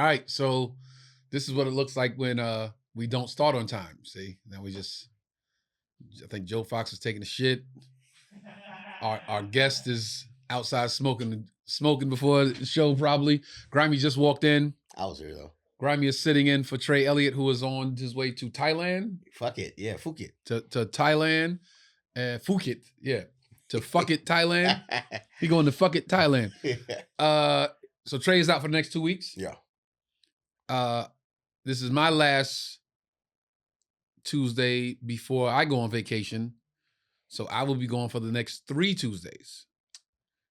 right, so this is what it looks like when we don't start on time. See, now I think Joe Fox is taking a shit. Our guest is outside smoking before the show probably. Grimy just walked in. I was here though. Grimy is sitting in for Trey Elliot, who is on his way to Thailand. Fuck it, yeah, Phuket. To Thailand, Phuket, yeah. To fuck it Thailand. He going to fuck it Thailand. So Trey is out for the next 2 weeks. Yeah. This is my last Tuesday before I go on vacation. So I will be going for the next 3 Tuesdays.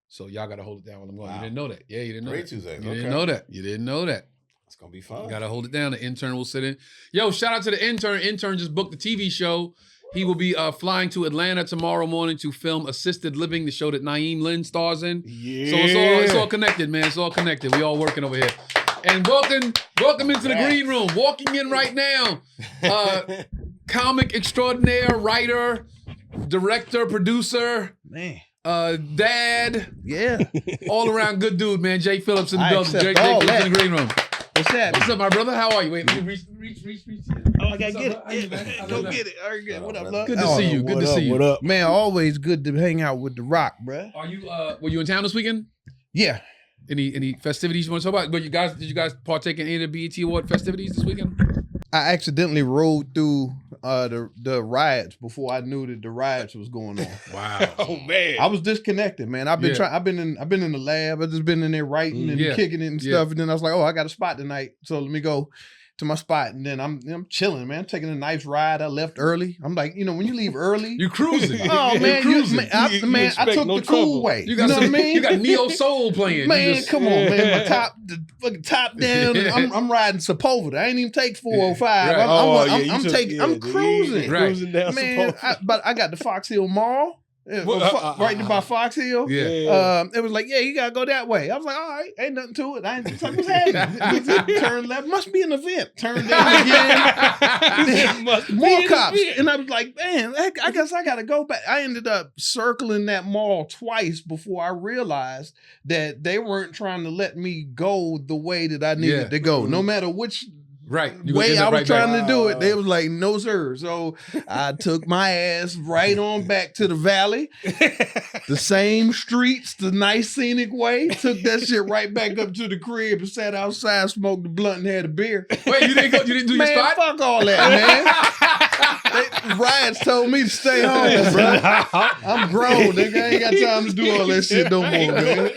So y'all got to hold it down while I'm going. Wow. You didn't know that. Yeah, you didn't know 3 that. Tuesdays. You didn't know that. You didn't know that. It's going to be fun. You got to hold it down. The intern will sit in. Yo, shout out to the intern. Intern just booked the TV show. He will be flying to Atlanta tomorrow morning to film Assisted Living, the show that Naeem Lynn stars in. Yeah. So it's all connected, man. It's all connected. We all working over here. And welcome into the green room. Walking in right now. Comic extraordinaire, writer, director, producer, man, dad. Yeah. All around good dude, man. Jay Phillips in the building. Jay all Phillips in the green room. What's that? What's up, my brother? How are you? Wait, let me reach. Oh, I gotta get it. Yeah. Go get it. All right, good. What up, love? Good to see you. Good to see you. What up? Man, always good to hang out with The Rock, bruh. Are you were you in town this weekend? Yeah. Any festivities you want to talk about? But did you guys partake in any of the BET Award festivities this weekend? I accidentally rode through the riots before I knew that the riots was going on. Wow. Oh man. I was disconnected, man. I've been in the lab. I've just been in there writing and kicking it and stuff. And then I was like, oh, I got a spot tonight. So let me go to my spot. And then I'm chilling, man. I'm taking a nice ride. I left early. I'm like, when you leave early. You cruising. Oh, man. I took the cool way. You know what I mean? You got Neo Soul playing. Man, come on, man. The fucking top down. I'm riding Sepulveda. I ain't even take 405. Right. I'm cruising. Right. Cruising down Man, but I got the Fox Hill Mall. Right by Fox Hill. Yeah. It was like, yeah, you gotta go that way. I was like, all right, ain't nothing to it. I ain't like, what's happening? Turn left. Must be an event. Turn down again. More cops. And I was like, man, I guess I gotta go back. I ended up circling that mall twice before I realized that they weren't trying to let me go the way that I needed to go. No matter which way I was trying to do it, they was like, no, sir. So I took my ass right on back to the valley, the same streets, the nice scenic way. Took that shit right back up to the crib and sat outside, smoked the blunt, and had a beer. Wait, you didn't do your spot? Fuck all that, man. Riots told me to stay home, bro. I'm grown, nigga. I ain't got time to do all that shit no more, man.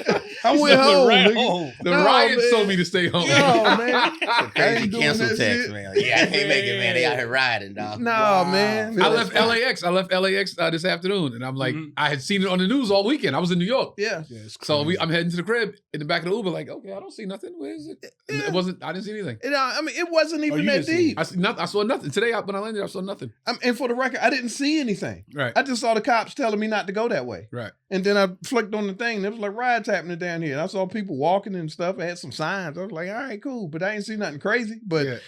I went home, nigga. The riots told me to stay home. No, man. Crazy cancel text, man. Yeah, I can't make it, man. They out here riding, dog. No, man. I left LAX this afternoon, and I'm like, I had seen it on the news all weekend. I was in New York. Yeah. So I'm heading to the crib in the back of the Uber, like, okay, I don't see nothing. Where is it? It wasn't. I didn't see anything. I mean, it wasn't even that deep. I saw nothing today. When I landed, I saw nothing. And for the record, I didn't see anything. Right. I just saw the cops telling me not to go that way. Right. And then I flicked on the thing. And it was like riots happening down here. And I saw people walking and stuff. I had some signs. I was like, all right, cool. But I ain't see nothing crazy. But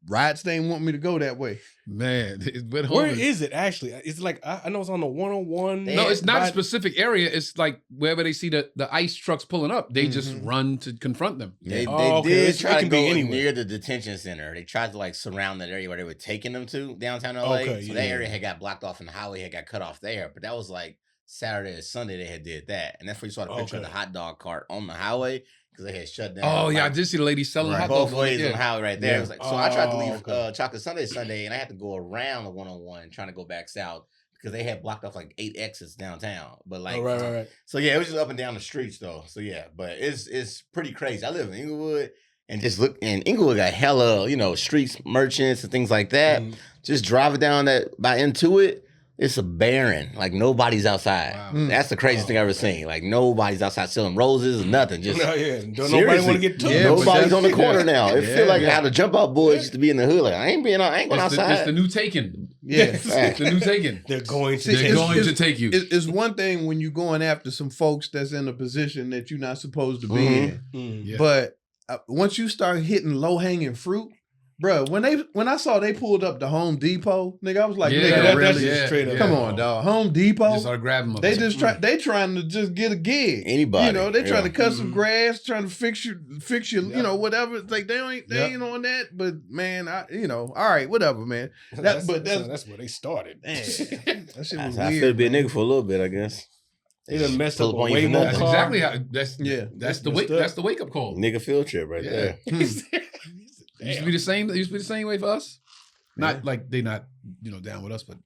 riots, they ain't want me to go that way. Man, where is it actually? It's like I know it's on the 101. No, it's not a specific area. It's like wherever they see the ice trucks pulling up, they just run to confront them. They did try to go near the detention center. They tried to like surround that area where they were taking them to downtown LA. So that area had got blocked off and the highway had got cut off there. But that was like Saturday or Sunday they had did that. And that's where you saw the picture of the hot dog cart on the highway. Because they had shut down. Oh, yeah, I did see the lady selling hot dogs. Both ways on the highway right there. It was like, so I tried to leave Chocolate Sunday, and I had to go around the 101 trying to go back south because they had blocked off like 8 exits downtown. But like, right. So yeah, it was just up and down the streets though. So yeah, but it's pretty crazy. I live in Inglewood, and just look, and Inglewood got hella, streets, merchants, and things like that. Just driving down by Intuit. It's a barren. Like nobody's outside. Wow. That's the craziest thing I've ever seen. Like nobody's outside selling roses or nothing. Just don't nobody want to get took. Nobody's on the corner now. It feel like how the jump out boys used to be in the hood. Like I ain't going outside. It's the new Taken. Yeah, it's the new Taken. They're going to take you. It's one thing when you're going after some folks that's in a position that you're not supposed to be in. But once you start hitting low hanging fruit, Bro, when I saw they pulled up the Home Depot, nigga, I was like, Yeah, nigga, that's really? just straight up. Come on, dog. Home Depot. Just started grabbing them. They just they trying to just get a gig. Anybody. You know, they trying to cut some grass, trying to fix your you know, whatever. It's like they ain't on that. But man, all right, whatever, man. That's where they started. Man, that shit was I weird. feel to be a nigga for a little bit, I guess. They done messed Pull up on a you way for more nothing. That's car. exactly how. That's the wake up call. Nigga field trip right there. It used to be the same. It used to be the same way for us. Not like they not down with us, but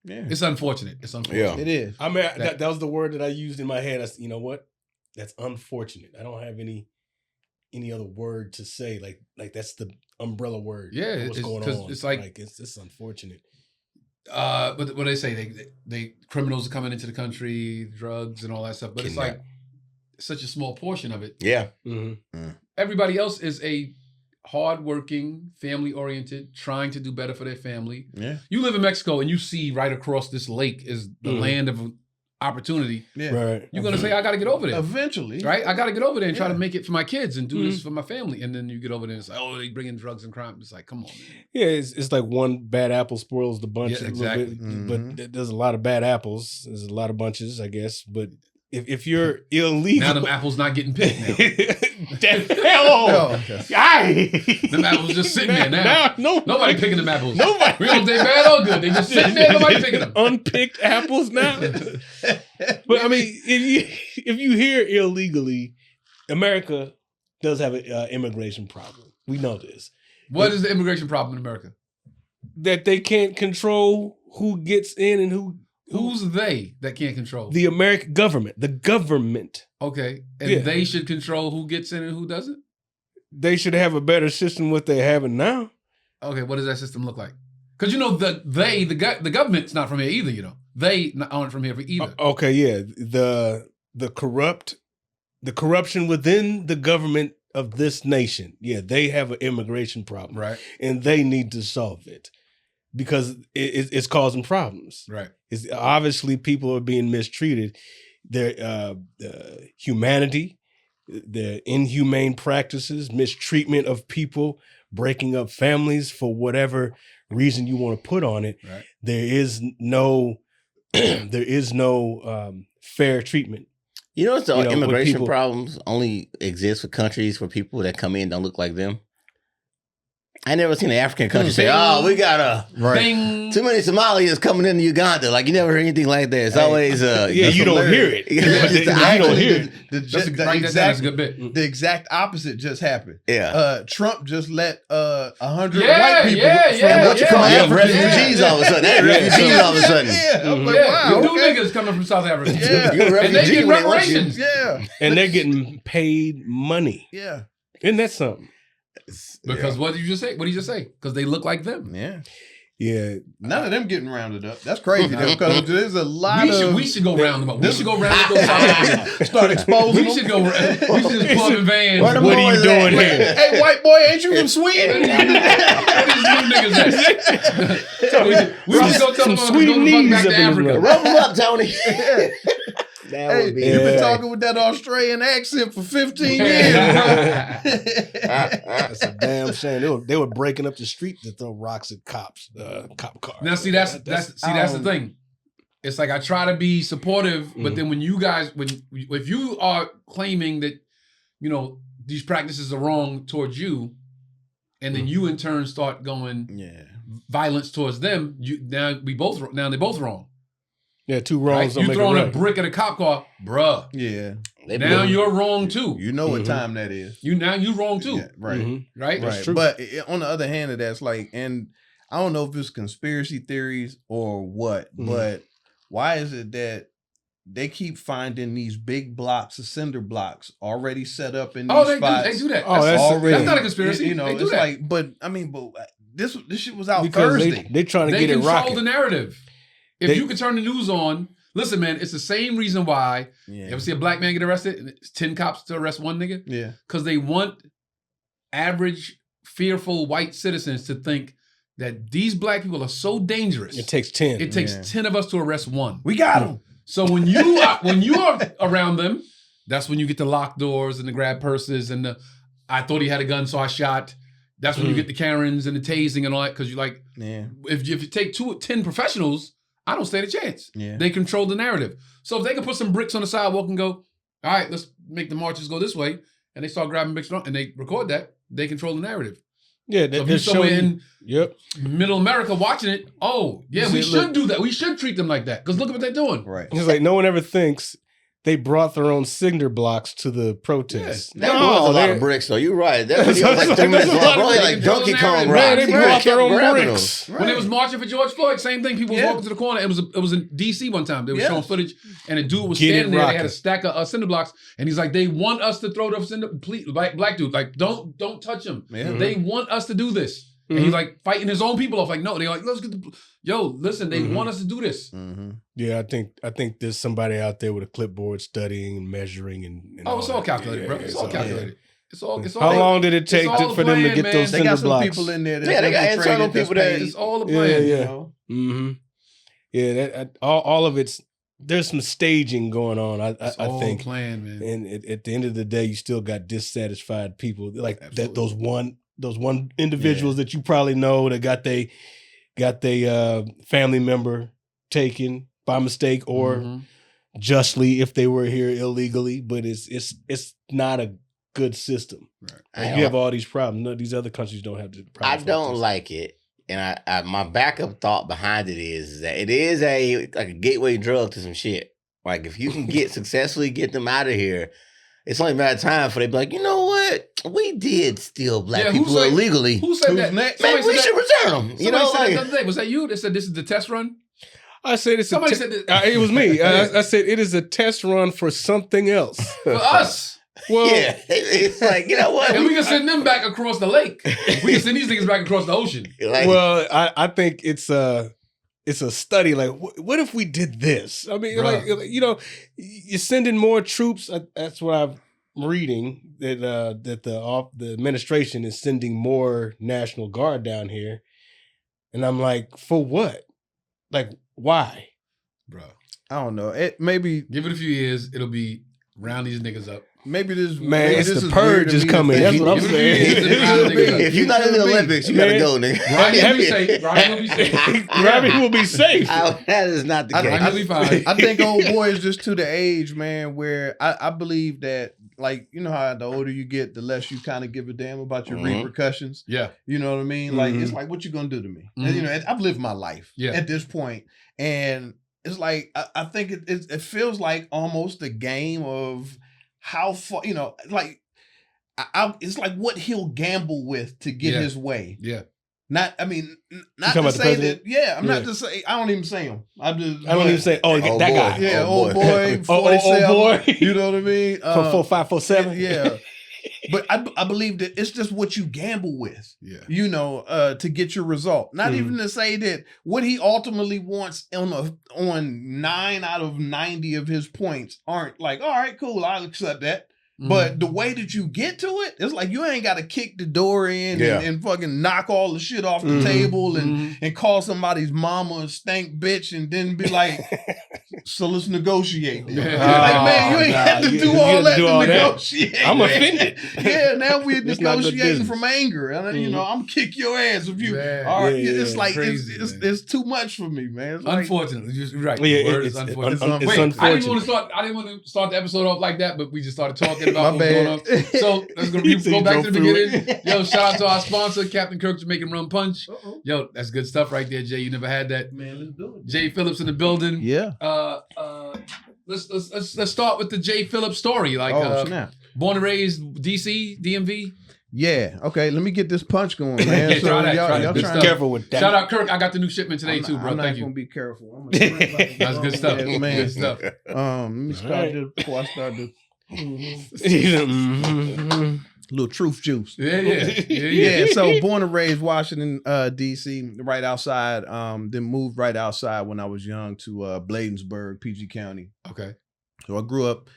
it's unfortunate. It's unfortunate. Yeah. It is. I mean, that was the word that I used in my head. You know what? That's unfortunate. I don't have any other word to say. Like that's the umbrella word. Yeah, what's going on? It's like it's unfortunate. But what they say, they criminals are coming into the country, drugs and all that stuff. But it's like such a small portion of it. Yeah. Mm-hmm. Everybody else is a hardworking, family-oriented, trying to do better for their family. Yeah. You live in Mexico and you see right across this lake is the land of opportunity. Yeah. Right. You're going to say, I got to get over there. Eventually. Right? I got to get over there and try to make it for my kids and do this for my family. And then you get over there and it's like, oh, they bring in drugs and crime. It's like, come on, man. Yeah, it's like one bad apple spoils the bunch. Yeah, a little exactly. bit, But there's a lot of bad apples. There's a lot of bunches, I guess. But if you're illegal, Now them apples not getting picked now. Oh, okay. Them apples just sitting there now. No, Nobody picking them apples. Nobody. We don't think bad or good. They just sitting there. Nobody picking them. Unpicked apples now. But I mean, if you hear illegally, America does have an immigration problem. We know this. What is the immigration problem in America? That they can't control who gets in and Who's they that can't control? the American government. The government. Okay. And they should control who gets in and who doesn't? They should have a better system what they're having now. Okay, what does that system look like? Because the government's not from here either, They aren't from here either. Okay, yeah. The corruption within the government of this nation. Yeah, they have an immigration problem. Right. And they need to solve it. Because it's causing problems. Right. It's obviously people are being mistreated. Their humanity, their inhumane practices, mistreatment of people, breaking up families for whatever reason you want to put on it. Right. There is no fair treatment. You know, the immigration people, problems only exist for countries where people that come in don't look like them. I never seen an African country say, "Oh, we got Bing. too many Somalis coming into Uganda." Like you never heard anything like that. It's always you don't hear it. You don't hear it. That's a good bit. The exact opposite just happened. Yeah. Trump just let 100 white people Come on, refugees all of a sudden. Refugees all of a sudden. I'm like, wow, New niggas coming from South Africa. Yeah. You're a And they refugee get when they want you. reparations. Yeah. And they're getting paid money. Yeah. Isn't that something? Because what did you just say? What did you just say? Because they look like them. Yeah. Yeah. None of them getting rounded up. That's crazy though, because there's a lot of. We should go round them up. We should go round those South Africans. Start exposing We them. should go. We should just pull up in vans. Where the What are you boys doing at? here? Hey, white boy, ain't you from Sweden? Where these new niggas at? So we should go tell them to sweet go the fuck knees back up to in the Africa. room. Rub them up, Tony. That Hey, would be. you've been Yeah. talking with that Australian accent for 15 years, bro. That's a damn shame. They were breaking up the street to throw rocks at cop cars. Now, see, that's the thing. It's like I try to be supportive, but then when you guys, if you are claiming that, these practices are wrong towards you, and then you in turn start going violence towards them, now they're both wrong. Yeah, two wrongs Right? don't You make throwing it a right. brick at a cop car, bruh. Yeah. Now you're wrong too. You know what time that is. You wrong too. Yeah, right. Mhm. Right? That's Right. true. But on the other hand of that's like, and I don't know if it's conspiracy theories or what, but why is it that they keep finding these big blocks of cinder blocks already set up in these spots? They do that. Oh, that's already. not a conspiracy. You know, they do it's that. like, but this shit was out Because Thursday. they trying to They get it control rocking. the narrative. If you could turn the news on, listen, man, it's the same reason why you ever see a black man get arrested and it's 10 cops to arrest one nigga? Yeah. Because they want average, fearful white citizens to think that these black people are so dangerous. It takes 10. It takes 10 of us to arrest one. We got him. So when you are around them, that's when you get the locked doors and the grab purses and the I thought he had a gun, so I shot. That's when you get the Karens and the tasing and all that. Because you like, Yeah. if you take 10 professionals, I don't stand a chance. Yeah. They control the narrative. So if they can put some bricks on the sidewalk and go, all right, let's make the marches go this way, and they start grabbing bricks and they record that, they control the narrative. Yeah, So if you're somewhere in yep. middle America watching it, we should do that. We should treat them like that. Because look at what they're doing. Right. It's like no one ever thinks they brought their own cinder blocks to the protest. That was a lot of bricks, though. You're right. That video was like 3 minutes long. Bro, like Donkey Kong Man, they brought their own grabbing bricks. When they was marching for George Floyd, same thing. People was walking to the corner. It was in D.C. one time. They were showing footage, and a dude was standing there. They had a stack of cinder blocks, and he's like, "They want us to throw the cinder." Please, black dude, like, don't touch them. Yeah. They want us to do this. And he's like fighting his own people off. Like, no, they're like, let's get listen, they want us to do this. Mm-hmm. Yeah, I think there's somebody out there with a clipboard studying and measuring and it's all calculated, bro. It's all calculated. It's all. How long did it take for them to get those They cinder got some blocks? people in there. Yeah, they got internal people that. It's all a plan. Yeah. You know? Mm-hmm. Yeah, all of it's. There's some staging going on. I think. Plan, man. And at the end of the day, you still got dissatisfied people like that. Those one individuals that you probably know that got they family member taken by mistake or justly if they were here illegally, but it's not a good system. Right. Like you have all these problems. No, these other countries don't have the problems. I don't like it. And I my backup thought behind it is that it is a gateway drug to some shit. Like if you can successfully get them out of here, it's only a matter of time for they be like, you know what? We did steal black people illegally. Who said that? Next? Man, we should return them. You know, said that the other day. Was that you that said this is the test run? I said it's somebody said this. It was me. I said it is a test run for something else. For us. Well, yeah, it's like, you know what? And we can send them back across the lake. We can send these niggas back across the ocean. Like, well, I think it's a study. Like, what if we did this? I mean, like, you know, you're sending more troops. That's what I'm reading that the administration is sending more National Guard down here, and I'm like, for what? Like, why, bro? I don't know. It maybe give it a few years. It'll be round these niggas up. Maybe this it's the purge is coming. That's what I'm saying. If you're not in the Olympics, you gotta go, nigga. Robbie will be safe. That is not the case. I think old boy is just to the age, man, where I believe that, like, you know how the older you get, the less you kind of give a damn about your repercussions. Yeah. You know what I mean? Like, it's like, what you gonna do to me? And, you know, I've lived my life at this point, and it's like, I think it feels like almost a game of how far, you know, like, it's like what he'll gamble with to get his way. Yeah. Not to say that. Yeah, I'm not to say. I don't even say him. I don't even say. Oh, that guy. Yeah, old boy. 47, old boy. You know what I mean? 4.547. Yeah. But I believe that it's just what you gamble with. Yeah. You know, to get your result. Not even to say that what he ultimately wants on 9 out of 90 of his points aren't like, all right, cool, I'll accept that. But the way that you get to it, it's like you ain't got to kick the door in and fucking knock all the shit off the table and call somebody's mama a stank bitch and then be like, so let's negotiate. Like, man, you ain't have to do all that to negotiate. I'm offended. Yeah, now we're negotiating from anger. And, you know, I'm gonna kick your ass if you. All right, it's like, it's too much for me, man. It's unfortunately, you're right. Yeah, Word is unfortunate. It's unfortunate. I didn't want to start the episode off like that, but we just started talking about what's going on. So let's go back to the beginning. Yo, shout out to our sponsor, Captain Kirk's Jamaican Rum Punch. Yo, that's good stuff right there, Jay. You never had that. Man, let's do it. Jay Phillips in the building. Yeah. Let's start with the Jay Phillips story. Like, born and raised DC, DMV. Yeah. Okay. Let me get this punch going, man. Yeah, try that. Be careful with that. Shout out Kirk. I got the new shipment today too, bro. Thank you. I'm not gonna be careful. That's good stuff. Yeah, man. Good stuff. Let me start this before I start this. Little truth juice. Yeah. So born and raised Washington, DC, right outside. Then moved right outside when I was young to Bladensburg, PG County. Okay. So I grew up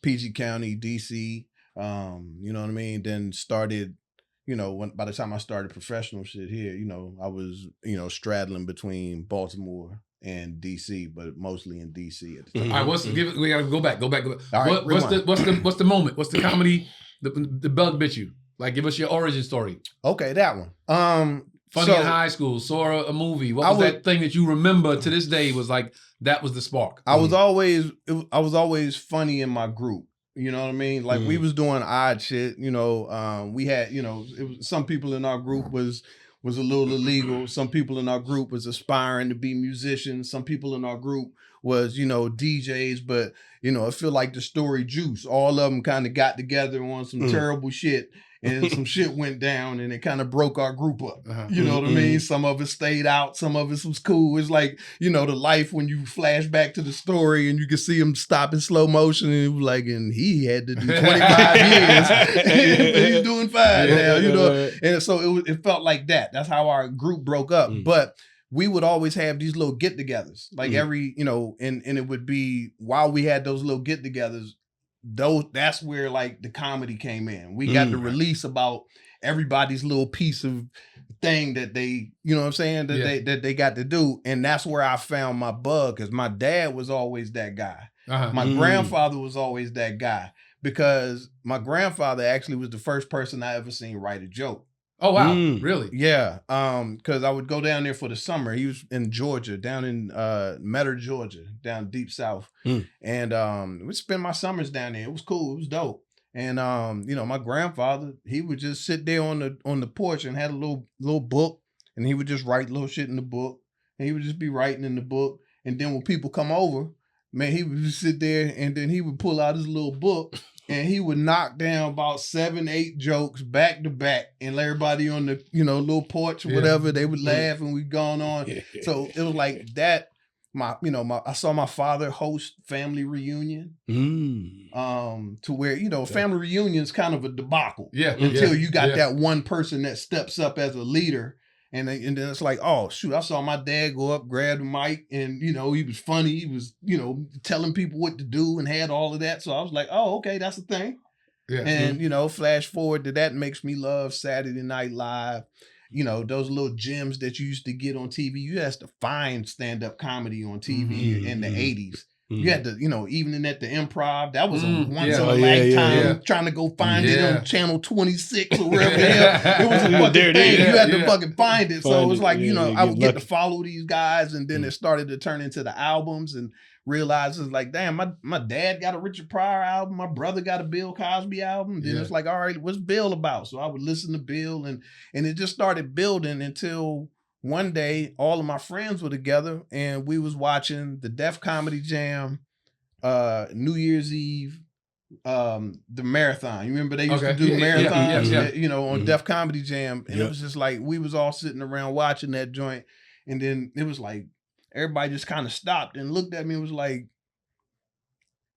PG County, DC. You know what I mean? Then started, you know, by the time I started professional shit here, you know, I was, you know, straddling between Baltimore and DC, but mostly in DC at the time. All right, we gotta go back. All right, what's the moment? What's the comedy? The bug bit you. Like, give us your origin story. Okay, that one. Funny in high school, saw a movie. What was that thing that you remember to this day was like, that was the spark? I was always funny in my group. You know what I mean? Like we was doing odd shit. You know, we had, you know, some people in our group was a little illegal. Some people in our group was aspiring to be musicians. Some people in our group was, you know, DJs. But, you know, I feel like the story Juice, all of them kind of got together on some terrible shit. And some shit went down and it kind of broke our group up. You know what I mean? Some of us stayed out. Some of us was cool. It's like, you know, the life when you flash back to the story and you can see him stop in slow motion and it was like, and he had to do 25 years. He's doing 5 now, you know? And so it felt like that. That's how our group broke up. But we would always have these little get-togethers. Like every, you know, and it would be, while we had those little get-togethers, that's where like the comedy came in. We got to release about everybody's little piece of thing that they, you know what I'm saying, that they got to do. And that's where I found my bug, because my dad was always that guy. My grandfather was always that guy, because my grandfather actually was the first person I ever seen write a joke. Oh, wow. Really? Yeah. Because I would go down there for the summer. He was in Georgia, down in Metter, Georgia, down deep south. And we'd spend my summers down there. It was cool. It was dope. And you know, my grandfather, he would just sit there on the porch and had a little book, and he would just write little shit in the book. And he would just be writing in the book. And then when people come over, man, he would just sit there and then he would pull out his little book. And he would knock down about 7, 8 jokes back to back, and everybody on the, you know, little porch or whatever, they would laugh and we'd gone on. So it was like that. I saw my father host family reunion, to where, you know, family reunion is kind of a debacle. Until you got that one person that steps up as a leader. And then it's like, oh, shoot, I saw my dad go up, grab the mic, and, you know, he was funny. He was, you know, telling people what to do and had all of that. So I was like, oh, okay, that's a thing. And, you know, flash forward to that makes me love Saturday Night Live. You know, those little gems that you used to get on TV. You had to find stand-up comedy on TV in the 80s. You had to, you know, Evening at the Improv. That was a once in a lifetime trying to go find it on channel 26 or wherever the hell. It was a fucking thing. You had to fucking find it. So it was like, you know, I would get to follow these guys, and then it started to turn into the albums, and realize it's like, damn, my dad got a Richard Pryor album. My brother got a Bill Cosby album. Then it's like, all right, what's Bill about? So I would listen to Bill, and it just started building until one day, all of my friends were together and we was watching the Def Comedy Jam, New Year's Eve, the marathon. You remember they used to do marathons, you know, on Def Comedy Jam. And it was just like, we was all sitting around watching that joint. And then it was like, everybody just kind of stopped and looked at me and was like,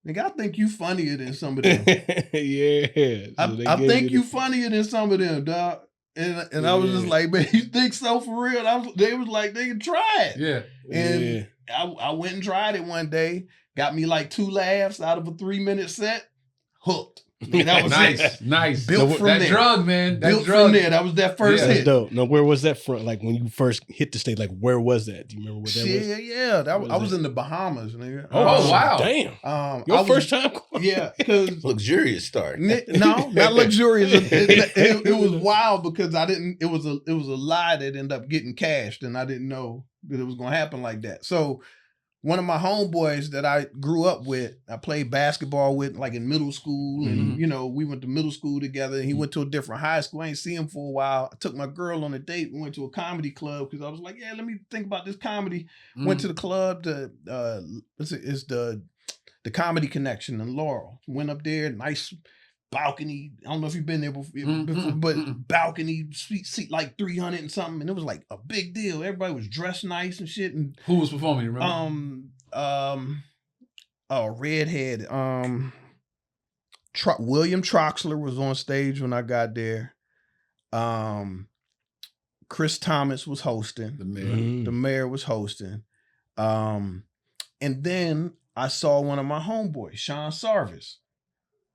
nigga, I think you funnier than some of them. I think you funnier than some of them, dog. And I was just like, man, you think so for real? They was like, they can try it. And I went and tried it one day. Got me like 2 laughs out of a 3-minute set. Hooked. And that was nice. Built from that there. Drug, man. Built from there. That was that first hit. That's dope. Now, where was that from? Like when you first hit the stage, like where was that? Do you remember what that was? Yeah. I was in the Bahamas, nigga. Oh wow. Damn. Your first time? Yeah. Because luxurious start. No, not luxurious. It was wild because it was a lie that ended up getting cashed, and I didn't know that it was gonna happen like that. So one of my homeboys that I grew up with, I played basketball with like in middle school, and you know, we went to middle school together, and he went to a different high school. I ain't see him for a while. I took my girl on a date. We went to a comedy club because I was like, yeah, let me think about this comedy. Went to the club it's the Comedy Connection in Laurel. Went up there, nice balcony. I don't know if you've been there before, but balcony, seat like 300 and something, and it was like a big deal. Everybody was dressed nice and shit. And who was performing? You remember? Redhead. William Troxler was on stage when I got there. Chris Thomas was hosting. The mayor was hosting. And then I saw one of my homeboys, Sean Sarvis.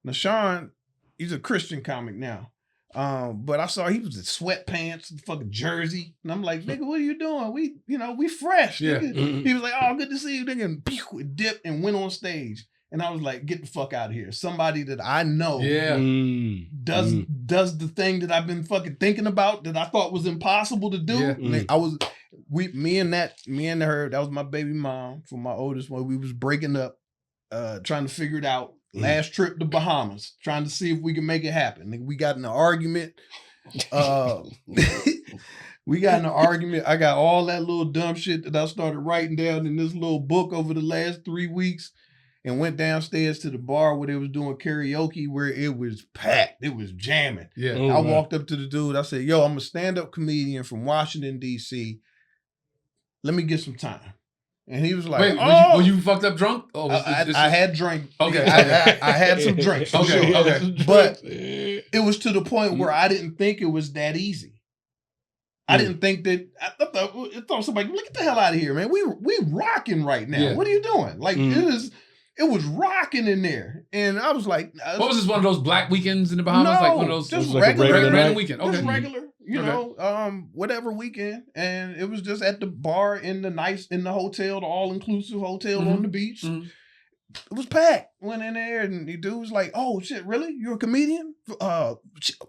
Now Sean, he's a Christian comic now. But I saw he was in sweatpants, fucking jersey. And I'm like, nigga, what are you doing? We fresh. Nigga. He was like, oh, good to see you, nigga. And dipped and went on stage. And I was like, get the fuck out of here. Somebody that I know does the thing that I've been fucking thinking about that I thought was impossible to do. Yeah. Me and her, that was my baby mom for my oldest one. We was breaking up, trying to figure it out. Last trip to Bahamas, trying to see if we can make it happen. We got in an argument. We got in an argument. I got all that little dumb shit that I started writing down in this little book over the last 3 weeks, and went downstairs to the bar where they was doing karaoke, where it was packed. It was jamming. Yeah. I walked up to the dude. I said, yo, I'm a stand-up comedian from Washington, D.C. Let me get some time. And he was like, wait, were you fucked up drunk? Oh, I had drink. Okay. I had some drinks. Okay. Sure. Okay. But it was to the point where I didn't think it was that easy. I didn't think that. I thought somebody, get the hell out of here, man. We rocking right now. Yeah. What are you doing? Like it was rocking in there, and I was like, what was this? One of those black weekends in the Bahamas? No, like one of those just like regular random weekend. Okay. just regular, you know, whatever weekend, and it was just at the bar in the hotel, the all inclusive hotel on the beach. It was packed. Went in there, and the dude was like, "Oh shit, really? You're a comedian? I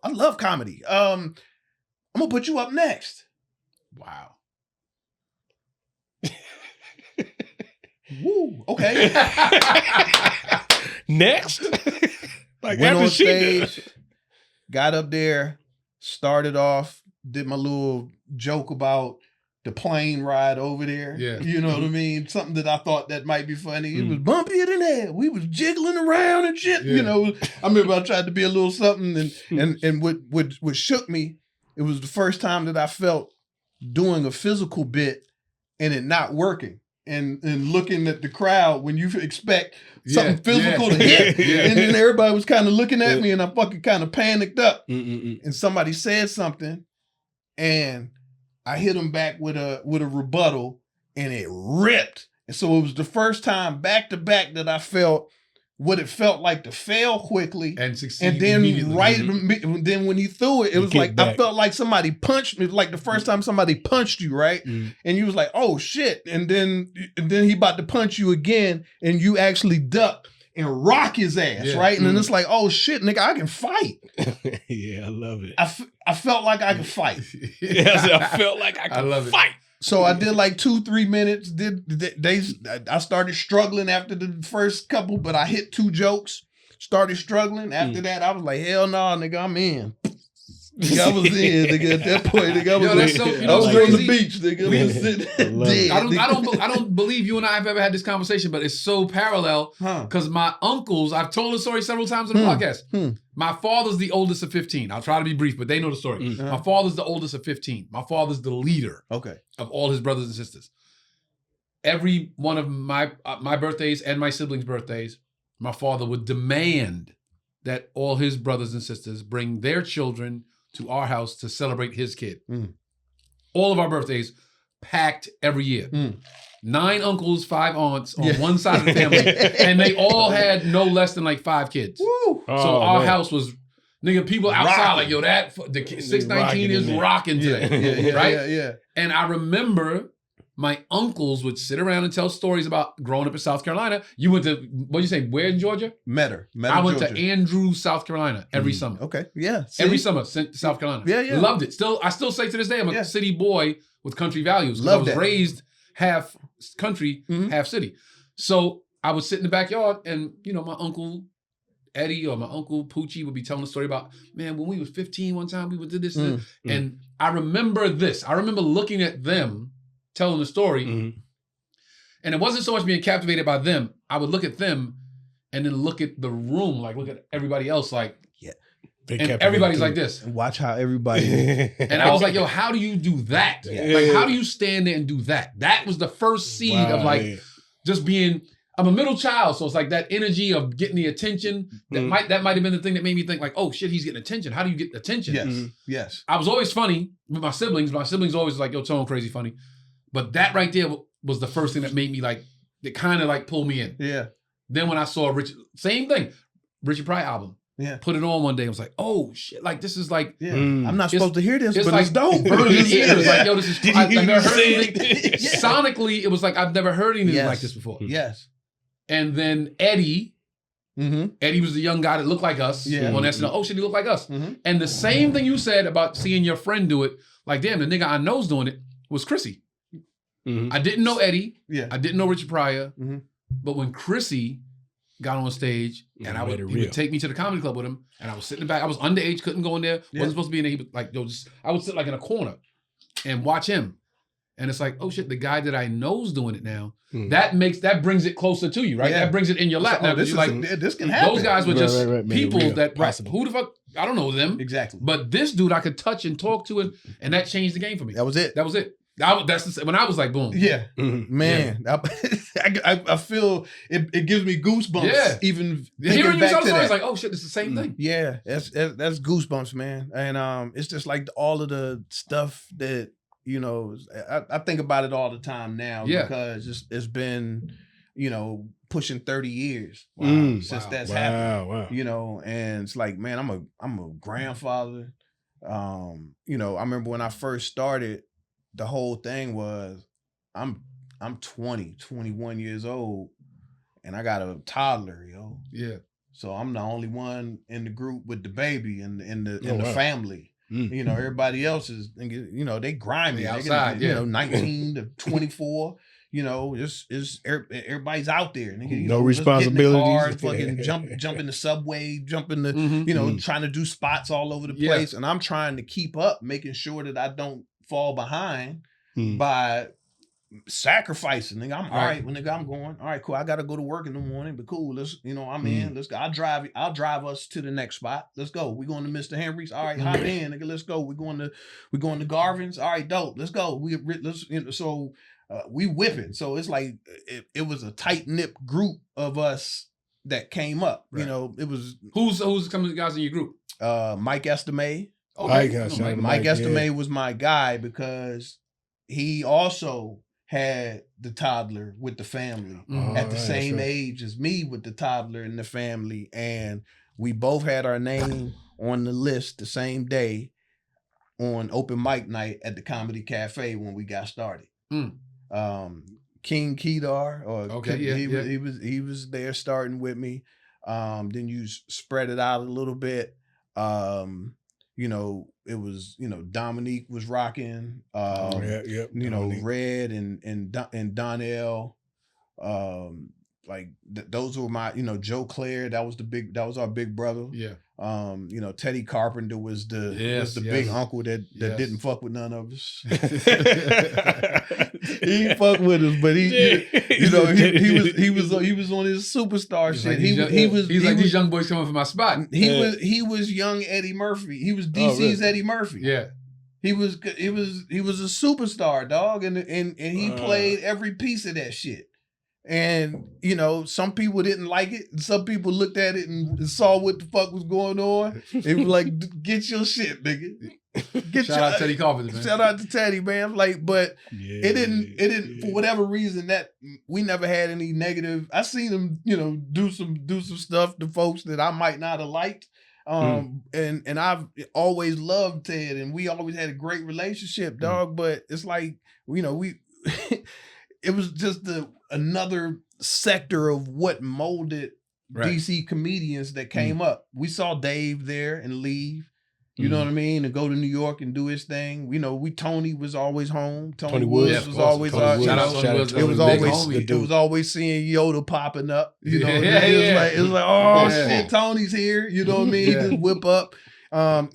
love comedy. I'm gonna put you up next." Wow. Woo. Okay. Next, Went on stage, got up there, started off, did my little joke about the plane ride over there. Yeah. You know what I mean? Something that I thought that might be funny. It was bumpier than that. We was jiggling around and shit. Yeah. You know, I remember I tried to be a little something, and what shook me, it was the first time that I felt doing a physical bit and it not working. And looking at the crowd when you expect something physical to hit. And then everybody was kind of looking at me, and I fucking kind of panicked up. And somebody said something, and I hit them back with a rebuttal, and it ripped. And so it was the first time back to back that I felt what it felt like to fail quickly and succeed. And then immediately. then when he threw it, it was like back. I felt like somebody punched me, like the first time somebody punched you, right? And you was like, oh shit. And then he about to punch you again, and you actually duck and rock his ass, right? And then it's like, oh shit, nigga, I can fight. Yeah, I love it. I felt like I could fight. Yes, I felt like I could fight. So I did like 2-3 minutes. I started struggling after the first couple, but I hit 2 jokes. Started struggling. After that, I was like, hell no, nigga, I'm in. Nigga, I was in, nigga. At that point, nigga, I was on the beach, nigga. I was sitting dead. I don't believe you and I have ever had this conversation, but it's so parallel because my uncles, I've told the story several times on the podcast. My father's the oldest of 15. I'll try to be brief, but they know the story. My father's the oldest of 15. My father's the leader of all his brothers and sisters. Every one of my birthdays and my siblings' birthdays, my father would demand that all his brothers and sisters bring their children to our house to celebrate his kid. All of our birthdays packed every year. 9 uncles, 5 aunts on one side of the family, and they all had no less than like 5 kids. Woo. So our house was, nigga, people outside like, yo, that the 619 is rocking today, right? Yeah. And I remember my uncles would sit around and tell stories about growing up in South Carolina. You went to, what'd you say, where in Georgia? Metter, I went Georgia. to Andrews, South Carolina every summer. Okay, yeah. See? Every summer, sent to South Carolina. Yeah. Loved it. I still say to this day, I'm a city boy with country values. Love I was that. raised half country, half city. So I would sit in the backyard and, you know, my uncle Eddie or my uncle Poochie would be telling a story about, man, when we was 15 one time, we did this. And I remember this. I remember looking at them telling the story. And it wasn't so much being captivated by them. I would look at them and then look at the room, like look at everybody else, like, and everybody's like this. And watch how everybody. And I was like, yo, how do you do that? Like, how do you stand there and do that? That was the first seed of like just being, I'm a middle child. So it's like that energy of getting the attention. That might have been the thing that made me think like, oh shit, he's getting attention. How do you get attention? Yes. I was always funny with my siblings. My siblings always like, yo, Tone, crazy funny. But that right there was the first thing that made me like, that kind of like pulled me in. Yeah. Then when I saw same thing, Richard Pryor album. Yeah. Put it on one day. I was like, oh shit, like this is like, I'm not supposed to hear this, but like it's dope. Virgin ears. Like, yo, this is I've never heard anything. Yeah. Sonically, it was like I've never heard anything like this before. Yes. and then Eddie. Mm-hmm. Eddie was the young guy that looked like us on SNL. Oh shit, he looked like us. Mm-hmm. And the same thing you said about seeing your friend do it, like damn, the nigga I know's doing it was Chrissy. Mhm. I didn't know Eddie. Yeah. I didn't know Richard Pryor. Mm-hmm. But when Chrissy got on stage and he would take me to the comedy club with him, and I was sitting in the back. I was underage, couldn't go in there. Wasn't supposed to be in there. He was like, yo, I would sit like in a corner and watch him. And it's like, oh shit, the guy that I know's doing it now. That brings it closer to you, right? Yeah. That brings it in your lap now. This can happen. Those guys were just people that possible. who the fuck? I don't know them. Exactly. But this dude I could touch and talk to, and that changed the game for me. That was it. That was it. When I was like, boom. Yeah, man. Yeah. I feel it gives me goosebumps. Yeah. Even hearing you tell the story, that. it's like, oh shit, it's the same thing. Yeah, that's goosebumps, man. And it's just like all of the stuff that I think about it all the time now because it's been pushing 30 years since that's happened. Wow. And it's like, man, I'm a grandfather. I remember when I first started, the whole thing was I'm 21 years old and I got a toddler, yo. Yeah. So I'm the only one in the group with the baby in the family. Everybody else is, they grimy. Outside, 19 to 24. Everybody's out there. No responsibilities. Fucking jump in the subway, jump in the, trying to do spots all over the place. And I'm trying to keep up, making sure that I don't fall behind by sacrificing. Nigga, I'm all right. When I'm going, all right, cool. I gotta go to work in the morning, but cool. Let's, I'm in. Let's go. I'll drive us to the next spot. Let's go. We're going to Mr. Henry's. All right, hop in, nigga. Let's go. We're going to Garvin's. All right, dope. Let's go. So we whipping. So it's like it was a tight knit group of us that came up. Right. It was who's some of the guys in your group? Mike Estime. Okay. Mike Estime was my guy because he also had the toddler with the family at the same age as me with the toddler and the family. And we both had our name on the list the same day on open mic night at the Comedy Cafe when we got started. King Kedar, he was there starting with me. Then you spread it out a little bit. It was, Dominique was rocking, Dominique. Red and Donnell, those were my, Joe Claire, that was our big brother. Yeah. Teddy Carpenter was the big uncle that didn't fuck with none of us. He didn't fuck with us, but he was on his superstar shit. He's like these young boys coming for my spot. He was young Eddie Murphy. He was DC's Eddie Murphy. Yeah. He was a superstar, dog, and he played every piece of that shit. And some people didn't like it, and some people looked at it and saw what the fuck was going on. It was like, get your shit, nigga. Shout out Teddy Carpenter, man. Shout out to Teddy, man. I'm like, but it didn't for whatever reason that we never had any negative. I seen him, do some stuff to folks that I might not have liked. And I've always loved Ted, and we always had a great relationship, dog. But it's like, we it was just another sector of what molded DC comedians that came up. We saw Dave there and leave. You know what I mean? And go to New York and do his thing. Tony was always home. Tony Woods was always It was always seeing Yoda popping up. It was like, oh shit, Tony's here. You know what I mean? He just whip up.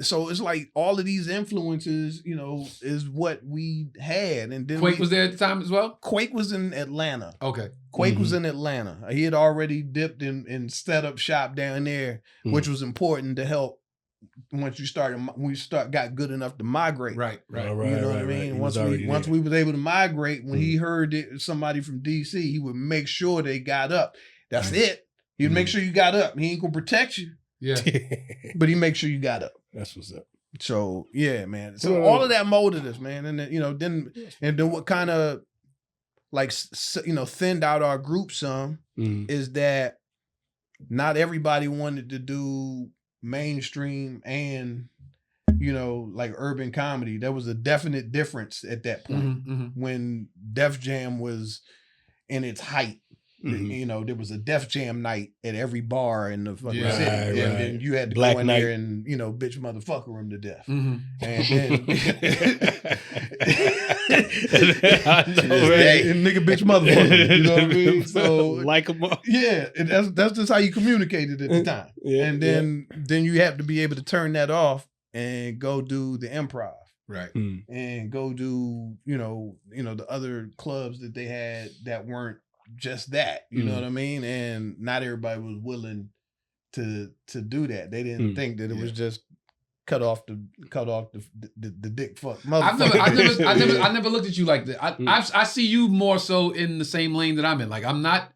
So it's like all of these influences, is what we had. And then Quake was there at the time as well? Quake was in Atlanta. Okay. Quake was in Atlanta. He had already dipped and set up shop down there, which was important to help once got good enough to migrate. Right. You know what I mean? Once we was able to migrate, when he heard somebody from DC, he would make sure they got up. That's it. He'd make sure you got up. He ain't gonna protect you. Yeah. But he make sure you got up. That's what's up. So yeah, man. So all of that molded us, man. And then what kind of thinned out our group some is that not everybody wanted to do mainstream and urban comedy. There was a definite difference at that point when Def Jam was in its height. You know, there was a Def Jam night at every bar in the fucking Yeah. city, Right, and right. then you had to Black go in Night. there and bitch motherfucker them to death, Mhm. and then I know, day. and nigga bitch motherfucker, you know what I mean? So like them all. yeah, and that's just how you communicated at the time, Yeah, and then you have to be able to turn that off and go do the improv. Right. And go do, the other clubs that they had that weren't just that, you know what I mean? And not everybody was willing to do that. They didn't think that it was just cut off the dick fuck. I never looked at you like that. I see you more so in the same lane that I'm in. Like I'm not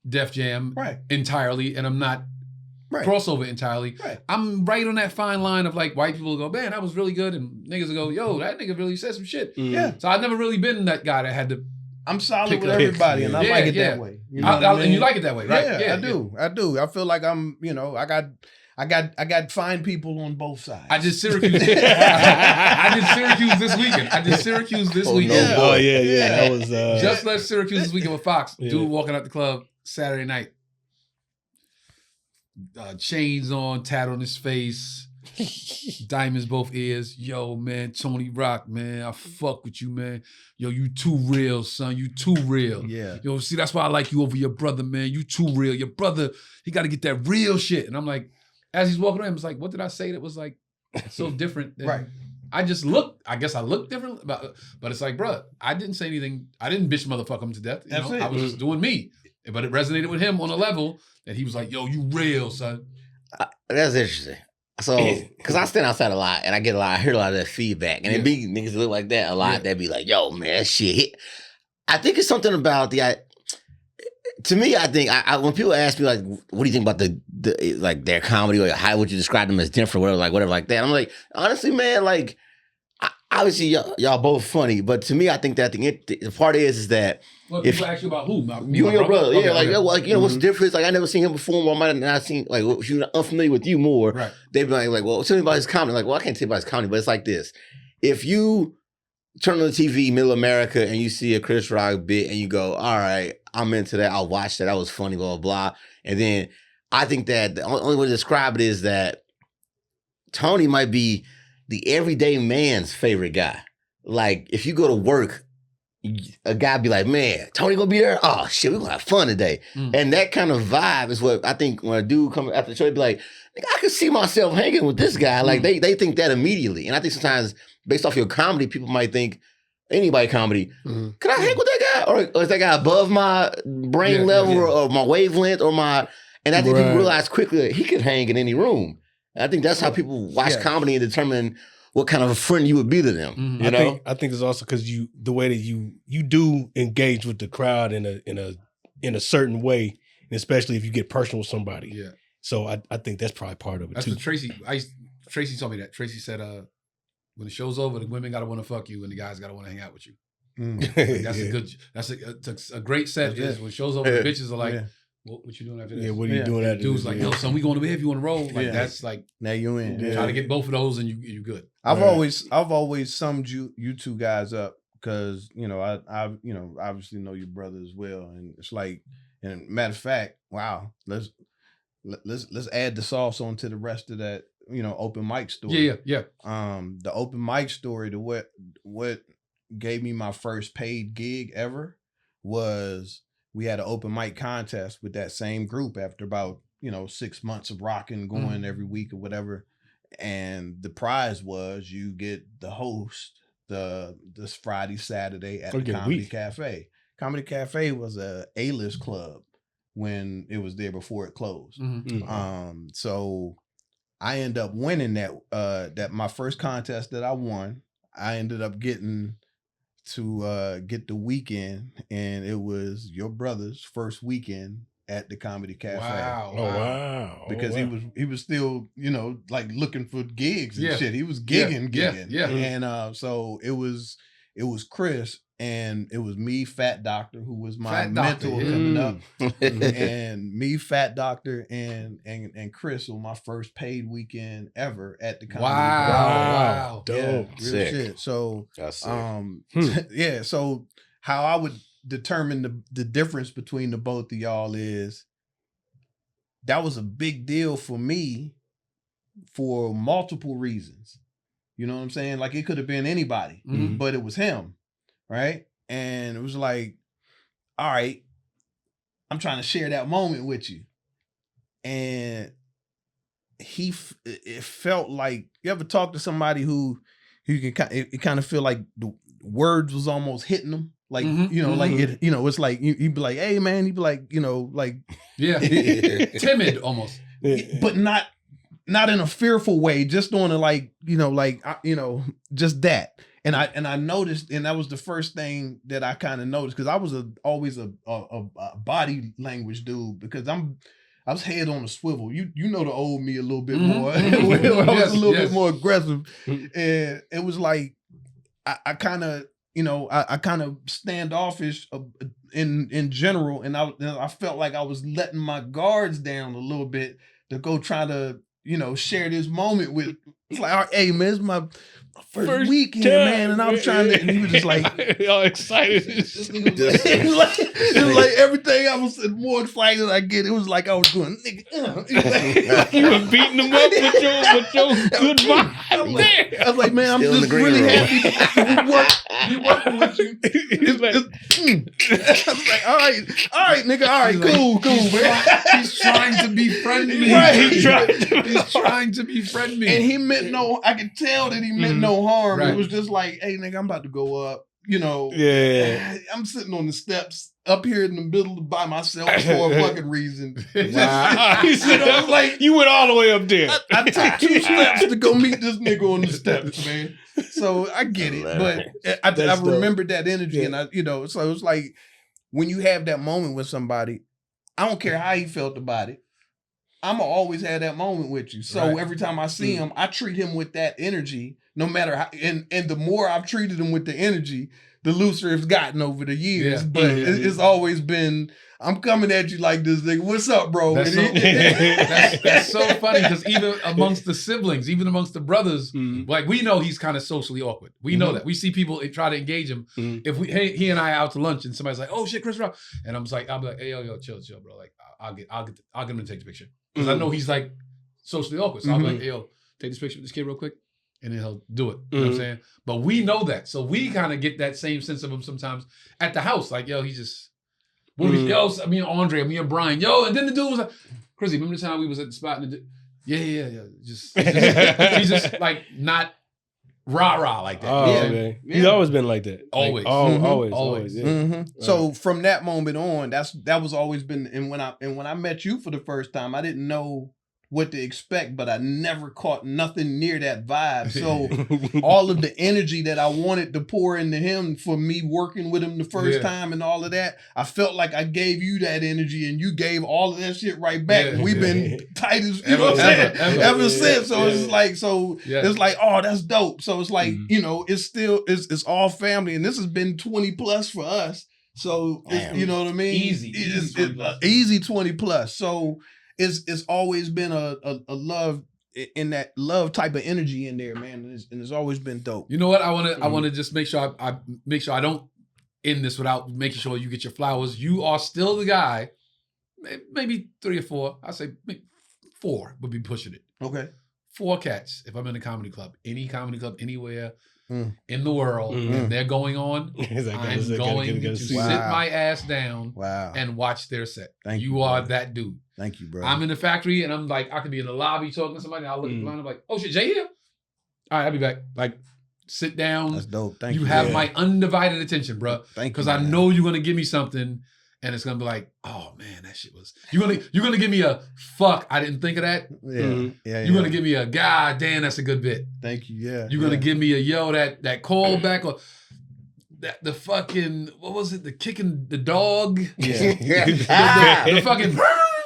Def Jam entirely, and I'm not crossover entirely. Right. I'm right on that fine line of like white people will go, man, that was really good, and niggas will go, yo, that nigga really said some shit. Yeah. So I've never really been that guy that had to. I'm solid Pick with up. everybody, and I Yeah, like it yeah. that way. You know what I mean? And you like it that way, right? Yeah, I do. I feel like I'm, I got fine people on both sides. I did Syracuse. I did Syracuse this weekend. Oh, weekend. no. Oh yeah. That was Just left Syracuse this weekend with Fox. Yeah. Dude walking out the club Saturday night. Chains on, tat on his face, diamonds both ears. Yo, man, Tony Rock, man, I fuck with you, man. Yo, you too real, son. You too real. Yeah. Yo, see, that's why I like you over your brother, man. You too real. Your brother, he got to get that real shit. And I'm like, as he's walking around, I was like, what did I say that was like so different? Right. I just looked. I guess I looked different, but it's like, bro, I didn't say anything. I didn't bitch motherfucker him to death. You That's know? it. I was just doing me. But it resonated with him on a level that he was like, yo, you real, son. That's interesting. So, because I stand outside a lot and I hear a lot of that feedback, and it be niggas that look like that a lot. Yeah. That be like, "Yo, man, that shit hit." I think it's something about to me, I think when people ask me like, "What do you think about the like their comedy, or how would you describe them as different, whatever like that?" I'm like, honestly, man, like, obviously y'all both funny, but to me, I think that the part is that. Well, people ask you about who? You and your brother, Okay, yeah, okay. what's the difference? Like, I never seen him before, or I might have not seen, like, if you're unfamiliar with you more, Right. they'd be like, well, tell me about his comedy. Like, well, I can't tell you about his comedy, but it's like this. If you turn on the TV, Middle America, and you see a Chris Rock bit, and you go, all right, I'm into that, I'll watch that, that was funny, blah, blah, blah. And then I think that the only way to describe it is that Tony might be the everyday man's favorite guy. Like, if you go to work, a guy be like, man, Tony gonna be there? Oh shit, we gonna have fun today. And that kind of vibe is what I think when a dude comes after the show, they be like, I can see myself hanging with this guy. Like they think that immediately. And I think sometimes based off your comedy, people might think, anybody comedy, can I hang with that guy? Or is that guy above my brain level or my wavelength or my, and I think people realize quickly that he could hang in any room. And I think that's how people watch comedy and determine what kind of a friend you would be to them. You know? I think it's also because the way that you do engage with the crowd in a certain way, and especially if you get personal with somebody. Yeah. So I think that's probably part of it That's too. what Tracy told me that. Tracy said, when the show's over, the women gotta want to fuck you and the guys gotta want to hang out with you. Like, that's a great set. Is when the show's over, the bitches are like, what you doing after this? Yeah, what are you doing after Dude's this? like, yo, son, we going to bed if you want to roll. Like that's like, now you in. try to get both of those and you good. I've always summed you two guys up because I obviously know your brother as well, and it's like, and matter of fact, wow, let's add the sauce onto the rest of that open mic story. Yeah. The open mic story, what gave me my first paid gig ever was we had an open mic contest with that same group after about 6 months of rocking, going every week or whatever. And the prize was you get the host this Friday, Saturday at the Comedy Cafe. Comedy Cafe was a A-list club when it was there before it closed. So I ended up winning that my first contest that I won. I ended up getting to get the weekend, and it was your brother's first weekend at the Comedy Cafe. Wow. Oh wow. Because he was still, like looking for gigs and shit. He was gigging. Yeah. And so it was Chris, and it was me, Fat Doctor, who was my mentor coming up. And me, Fat Doctor, and Chris on my first paid weekend ever at the Comedy Cafe. Wow. Dope. Yeah, real Sick. shit. So That's sick. yeah, so how I would determine the difference between the both of y'all is that was a big deal for me for multiple reasons. You know what I'm saying? Like it could have been anybody, but it was him, right? And it was like, all right, I'm trying to share that moment with you. And it felt like, you ever talk to somebody who you can it kind of feel like the words was almost hitting them, like like it, it's like you'd be like, hey man, he'd be like, like timid almost, but not in a fearful way, just on a like just that. And I noticed, and that was the first thing that I kind of noticed, because I was always a body language dude, because I was head on a swivel. You know the old me a little bit more. I was a little bit more aggressive. And it was like I kind of, I kind of standoffish in general, and I felt like I was letting my guards down a little bit to go try to, share this moment with. It's like, all right, hey man, it's my first week here, man, and I was trying to, and he was just like, all excited. It was like everything I was more excited I get. It was like I was going, nigga. You were beating them up with your good vibe. I was like, man, I'm just really happy we working with you. I was like, all right, nigga, all right, cool, man. He's trying to befriend me. Right. He's trying to befriend me. And he meant I could tell that he meant no harm. Right. It was just like, hey, nigga, I'm about to go up. Yeah. I'm sitting on the steps up here in the middle by myself for a fucking reason. Wow. Like you went all the way up there. I took 2 steps to go meet this nigga on the steps, man. So I get it, but I remembered that energy, and so it was like when you have that moment with somebody, I don't care how he felt about it, I'ma always have that moment with you. So every time I see him, I treat him with that energy, no matter how. And the more I've treated him with the energy, the looser it's gotten over the years. Yeah. But it's always been, I'm coming at you like this, nigga. What's up, bro? That's so funny, because even amongst the siblings, even amongst the brothers, like we know he's kind of socially awkward. We know that. We see people try to engage him. If he and I are out to lunch and somebody's like, "Oh shit, Chris Rock," and I'm like, "Hey, yo, chill, bro. Like, I'll get him to take the picture." Because I know he's like socially awkward. So I'm like, hey, yo, take this picture with this kid real quick. And then he'll do it. You know what I'm saying? But we know that. So we kind of get that same sense of him sometimes at the house. Like, yo, he just, yo, me and Andre, me and Brian, yo. And then the dude was like, Chrissy, remember the time we was at the spot? And yeah. He's just like not rah-rah like that. Oh, man. He's always been like that. Always. Like, always. Yeah. So from that moment on, that was always been, and when I met you for the first time, I didn't know what to expect, but I never caught nothing near that vibe. So all of the energy that I wanted to pour into him for me working with him the first time and all of that, I felt like I gave you that energy and you gave all of that shit right back. Yeah. We've been tight as, you know what I'm saying? Ever since. So it's like, it's like, oh, that's dope. So it's like, it's still, it's all family. And this has been 20 plus for us. So, you know what I mean? Easy 20 plus. So, it's always been a love in that love type of energy in there, man, and it's always been dope. You know what? I want to just make sure I don't end this without making sure you get your flowers. You are still the guy. Maybe 3 or 4. I say 4 would be pushing it. Okay, 4 cats. If I'm in a comedy club, any comedy club, anywhere in the world, and they're going on, I'm going to sit my ass down and watch their set. Thank you are that dude. Thank you, bro. I'm in the factory and I'm like, I could be in the lobby talking to somebody. And I'll look at the line. I'm like, oh shit, Jay here? All right, I'll be back. Like, sit down. That's dope. Thank you. You have my undivided attention, bro. Thank you. Because I know you're gonna give me something, and it's gonna be like, oh man, that shit was. You're gonna give me a fuck. I didn't think of that. Yeah. You're gonna give me a god damn, that's a good bit. Thank you. Yeah. You're gonna give me a yo that call back or. The fucking, what was it? The kicking the dog. Yeah. the fucking.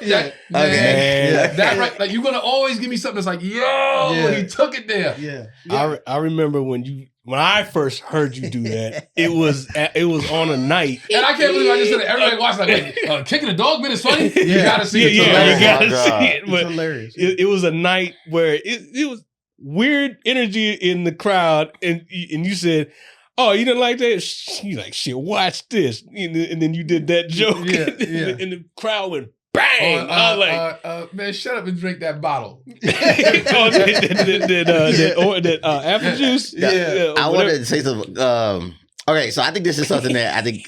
That right. Like you're gonna always give me something that's like, yo, he took it there. Yeah. I remember when I first heard you do that, it was on a night. And I can't believe I just said it. Everybody watched like kicking a dog bit is funny. You gotta see it. You gotta see it. But it's hilarious. It was a night where it was weird energy in the crowd, and you said, oh, you didn't like that? He's like, shit, watch this. And then you did that joke. Yeah, And the crowd went bang. I was like, man, shut up and drink that bottle. Apple juice? Yeah. I wanted to say something. Okay, so I think this is something that I think,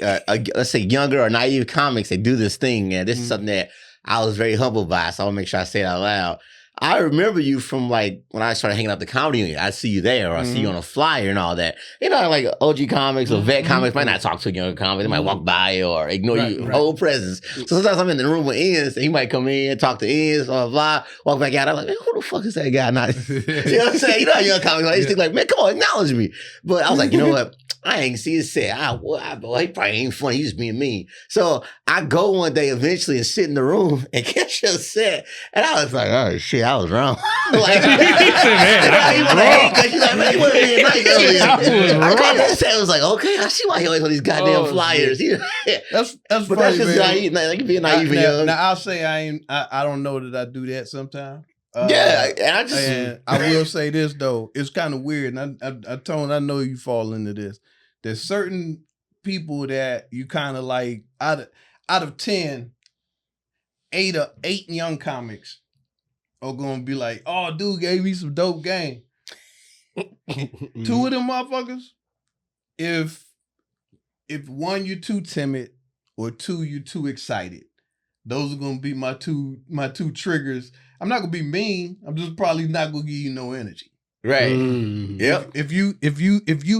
let's say younger or naive comics, they do this thing, and this is something that I was very humbled by, so I want to make sure I say it out loud. I remember you from like when I started hanging out the comedy unit. I see you there, or I see you on a flyer and all that. You know, like OG comics or vet comics might not talk to a younger comic. They might walk by or ignore you, whole presence. So sometimes I'm in the room with Ian, so he might come in, talk to Ian, blah, blah, blah, walk back out. I'm like, man, who the fuck is that guy? Not, you know what I'm saying? You know how young comics, like, just think like, man, come on, acknowledge me. But I was like, you know what? I ain't see his set. Boy, he probably ain't funny. He's just being mean. So I go one day eventually and sit in the room and catch your set. And I was like, oh, shit, I was wrong. Like, she's like, man, he wasn't being nice earlier. I caught his set. I was like, okay, I see why he always on these goddamn flyers. That's but funny, that's just man. naive. Like, being naive and young. Now I'll say I don't know that I do that sometimes. Yeah, and I will say this though, it's kind of weird, and I know you fall into this. There's certain people that you kind of like out of 10, 8 young comics are gonna be like, oh, dude gave me some dope game. 2 of them motherfuckers, if one, you're too timid, or 2, you're too excited. Those are gonna be my two triggers. I'm not gonna be mean. I'm just probably not gonna give you no energy. Right. Yep. If you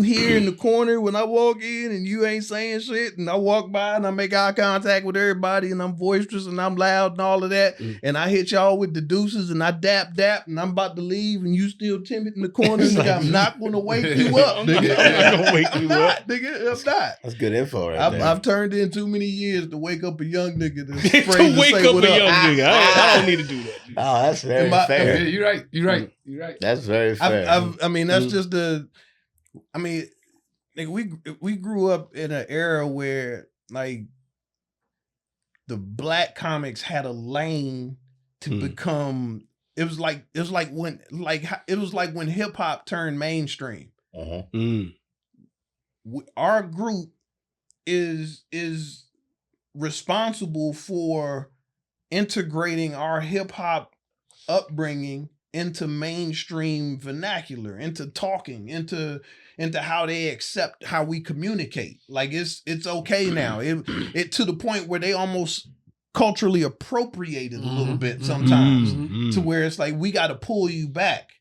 here in the corner when I walk in and you ain't saying shit, and I walk by and I make eye contact with everybody and I'm boisterous and I'm loud and all of that, and I hit y'all with the deuces and I dap and I'm about to leave and you still timid in the corner, nigga, I'm not gonna wake you up, nigga. I'm not gonna wake you up, nigga. I'm not. That's good info right there. I've turned in too many years to wake up a young nigga that's afraid to wake say up what a up. young nigga. I don't need to do that. Oh, that's very fair. You're right. That's very fair. I mean, that's just nigga, we grew up in an era where like the black comics had a lane to become. It was like when hip hop turned mainstream. Our group is responsible for integrating our hip hop upbringing into mainstream vernacular, into talking, into how they accept how we communicate. Like it's okay now. It to the point where they almost culturally appropriated a little bit sometimes, to where it's like we got to pull you back,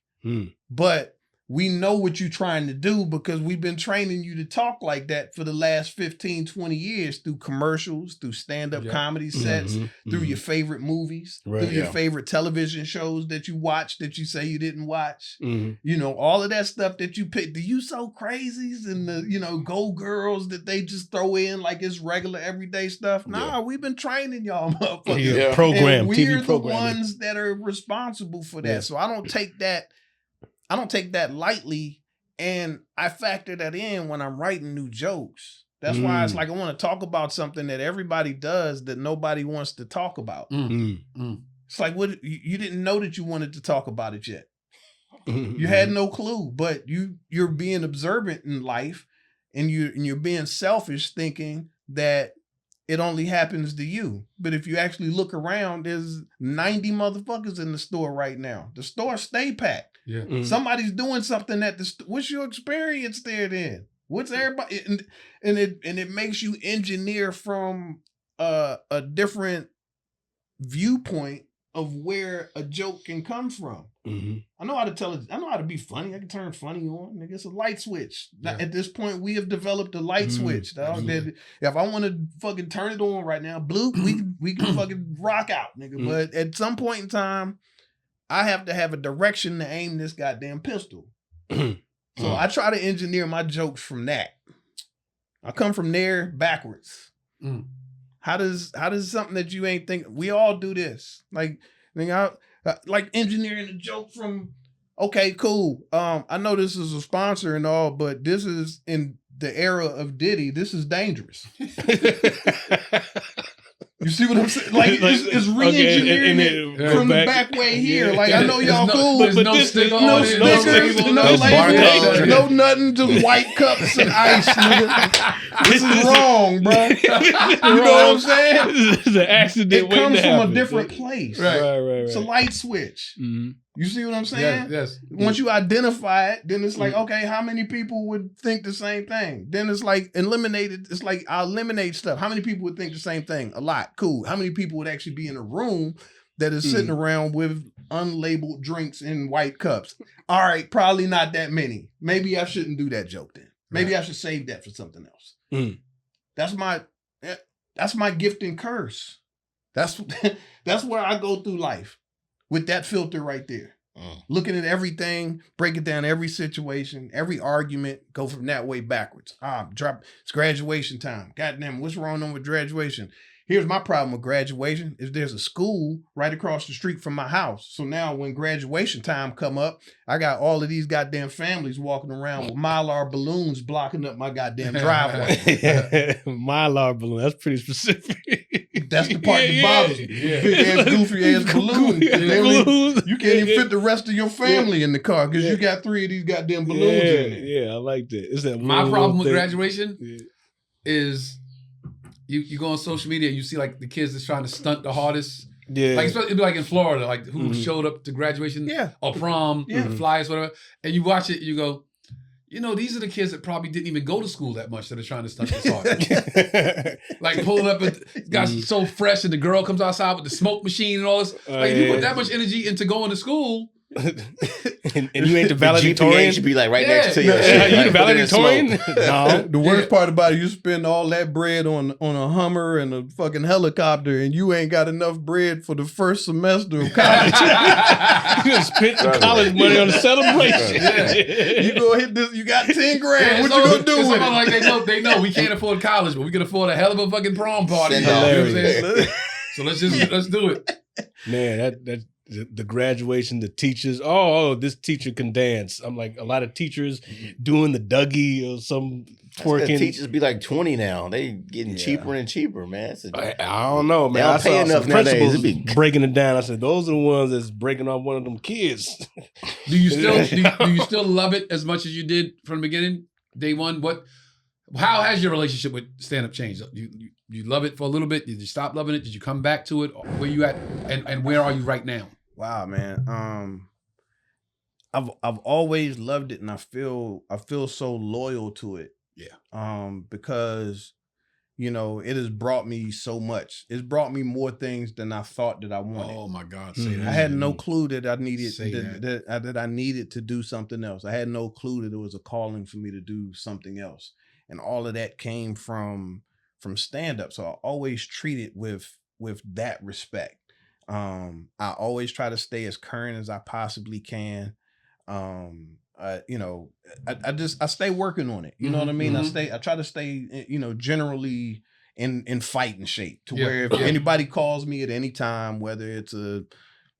but we know what you're trying to do because we've been training you to talk like that for the last 15, 20 years through commercials, through stand-up comedy sets, through your favorite movies, through your favorite television shows that you watch that you say you didn't watch. You know, all of that stuff that you pick, the You So Crazies and the, Go Girls that they just throw in like it's regular everyday stuff. Nah, we've been training y'all motherfuckers. Program, and TV we're the ones that are responsible for that. So I don't take that lightly, and I factor that in when I'm writing new jokes. That's why it's like I want to talk about something that everybody does that nobody wants to talk about. It's like, what, you didn't know that you wanted to talk about it yet. You had no clue, but you're being observant in life, and you're being selfish thinking that it only happens to you. But if you actually look around, there's 90 motherfuckers in the store right now. The store stay packed. Yeah. Somebody's doing something at the what's your experience there then? What's everybody and it makes you engineer from a different viewpoint of where a joke can come from. I know how to tell it. I know how to be funny. I can turn funny on. Nigga, it's a light switch. Yeah. At this point, we have developed a light switch. That if I want to fucking turn it on right now, blue, we can fucking rock out, nigga. But at some point in time, I have to have a direction to aim this goddamn pistol. So I try to engineer my jokes from that. I come from there backwards. How does something that you ain't think, we all do this. Like engineering a joke from, okay, cool. I know this is a sponsor and all, but this is in the era of Diddy. This is dangerous. You see what I'm saying? Like it's re-engineering it from the back way here. Like I know y'all cool, but no sticker no on it, stickers, no labels, no nothing, just white cups and ice, nigga. This is wrong, bro. You know what I'm saying? This is an accident. It comes from a different place. Right. It's a light switch. Mm-hmm. You see what I'm saying? Yes. Once you identify it, then it's like, okay, how many people would think the same thing? Then it's like eliminated. It's like I eliminate stuff. How many people would think the same thing? A lot. Cool. How many people would actually be in a room that is sitting around with unlabeled drinks in white cups? All right, probably not that many. Maybe I shouldn't do that joke then. Maybe I should save that for something else. That's my gift and curse. That's where I go through life. With that filter right there. Looking at everything, break it down, every situation, every argument, go from that way backwards. It's graduation time. Goddamn, what's wrong with graduation? Here's my problem with graduation is there's a school right across the street from my house. So now when graduation time come up, I got all of these goddamn families walking around with Mylar balloons blocking up my goddamn driveway. Mylar balloon. That's pretty specific. That's the part that bothers me. Big ass, goofy ass balloons. You can't even fit the rest of your family in the car because you got 3 of these goddamn balloons in it. Yeah, I like that. Is that my problem with graduation is you go on social media and you see like the kids that's trying to stunt the hardest. Yeah. Like it'd be like in Florida, like who showed up to graduation or prom, flyers, whatever. And you watch it, you go, you know, these are the kids that probably didn't even go to school that much that are trying to stunt this hard. Like pulling up, got so fresh, and the girl comes outside with the smoke machine and all this. Like if you put that much energy into going to school. and you ain't the valedictorian. Should be like right next to you. You the valedictorian? No. The worst part about it, you spend all that bread on a Hummer and a fucking helicopter, and you ain't got enough bread for the first semester of college. You done spent the college money on a celebration. You go hit this. You got 10 grand. What you gonna do with it? Like they know we can't afford college, but we can afford a hell of a fucking prom party. You know what I'm saying? So let's do it. Man, that the graduation, the teachers, this teacher can dance. I'm like, a lot of teachers doing the Dougie or some twerking. Teachers be like 20 now. They getting cheaper and cheaper, man. I don't know, man. I saw some principals breaking it down. I said, those are the ones that's breaking off one of them kids. Do you still love it as much as you did from the beginning, day one? How has your relationship with stand-up changed? You love it for a little bit? Did you stop loving it? Did you come back to it? Where you at? And where are you right now? Wow, man. I've always loved it, and I feel so loyal to it. Yeah. Because you know it has brought me so much. It's brought me more things than I thought that I wanted. Oh my God! Say that. I had no clue that I needed that I needed to do something else. I had no clue that it was a calling for me to do something else, and all of that came from stand-up. So I always treat it with that respect. I always try to stay as current as I possibly can. You know, I stay working on it. You know what I mean? I try to stay, you know, generally in fighting shape to where if anybody calls me at any time, whether it's a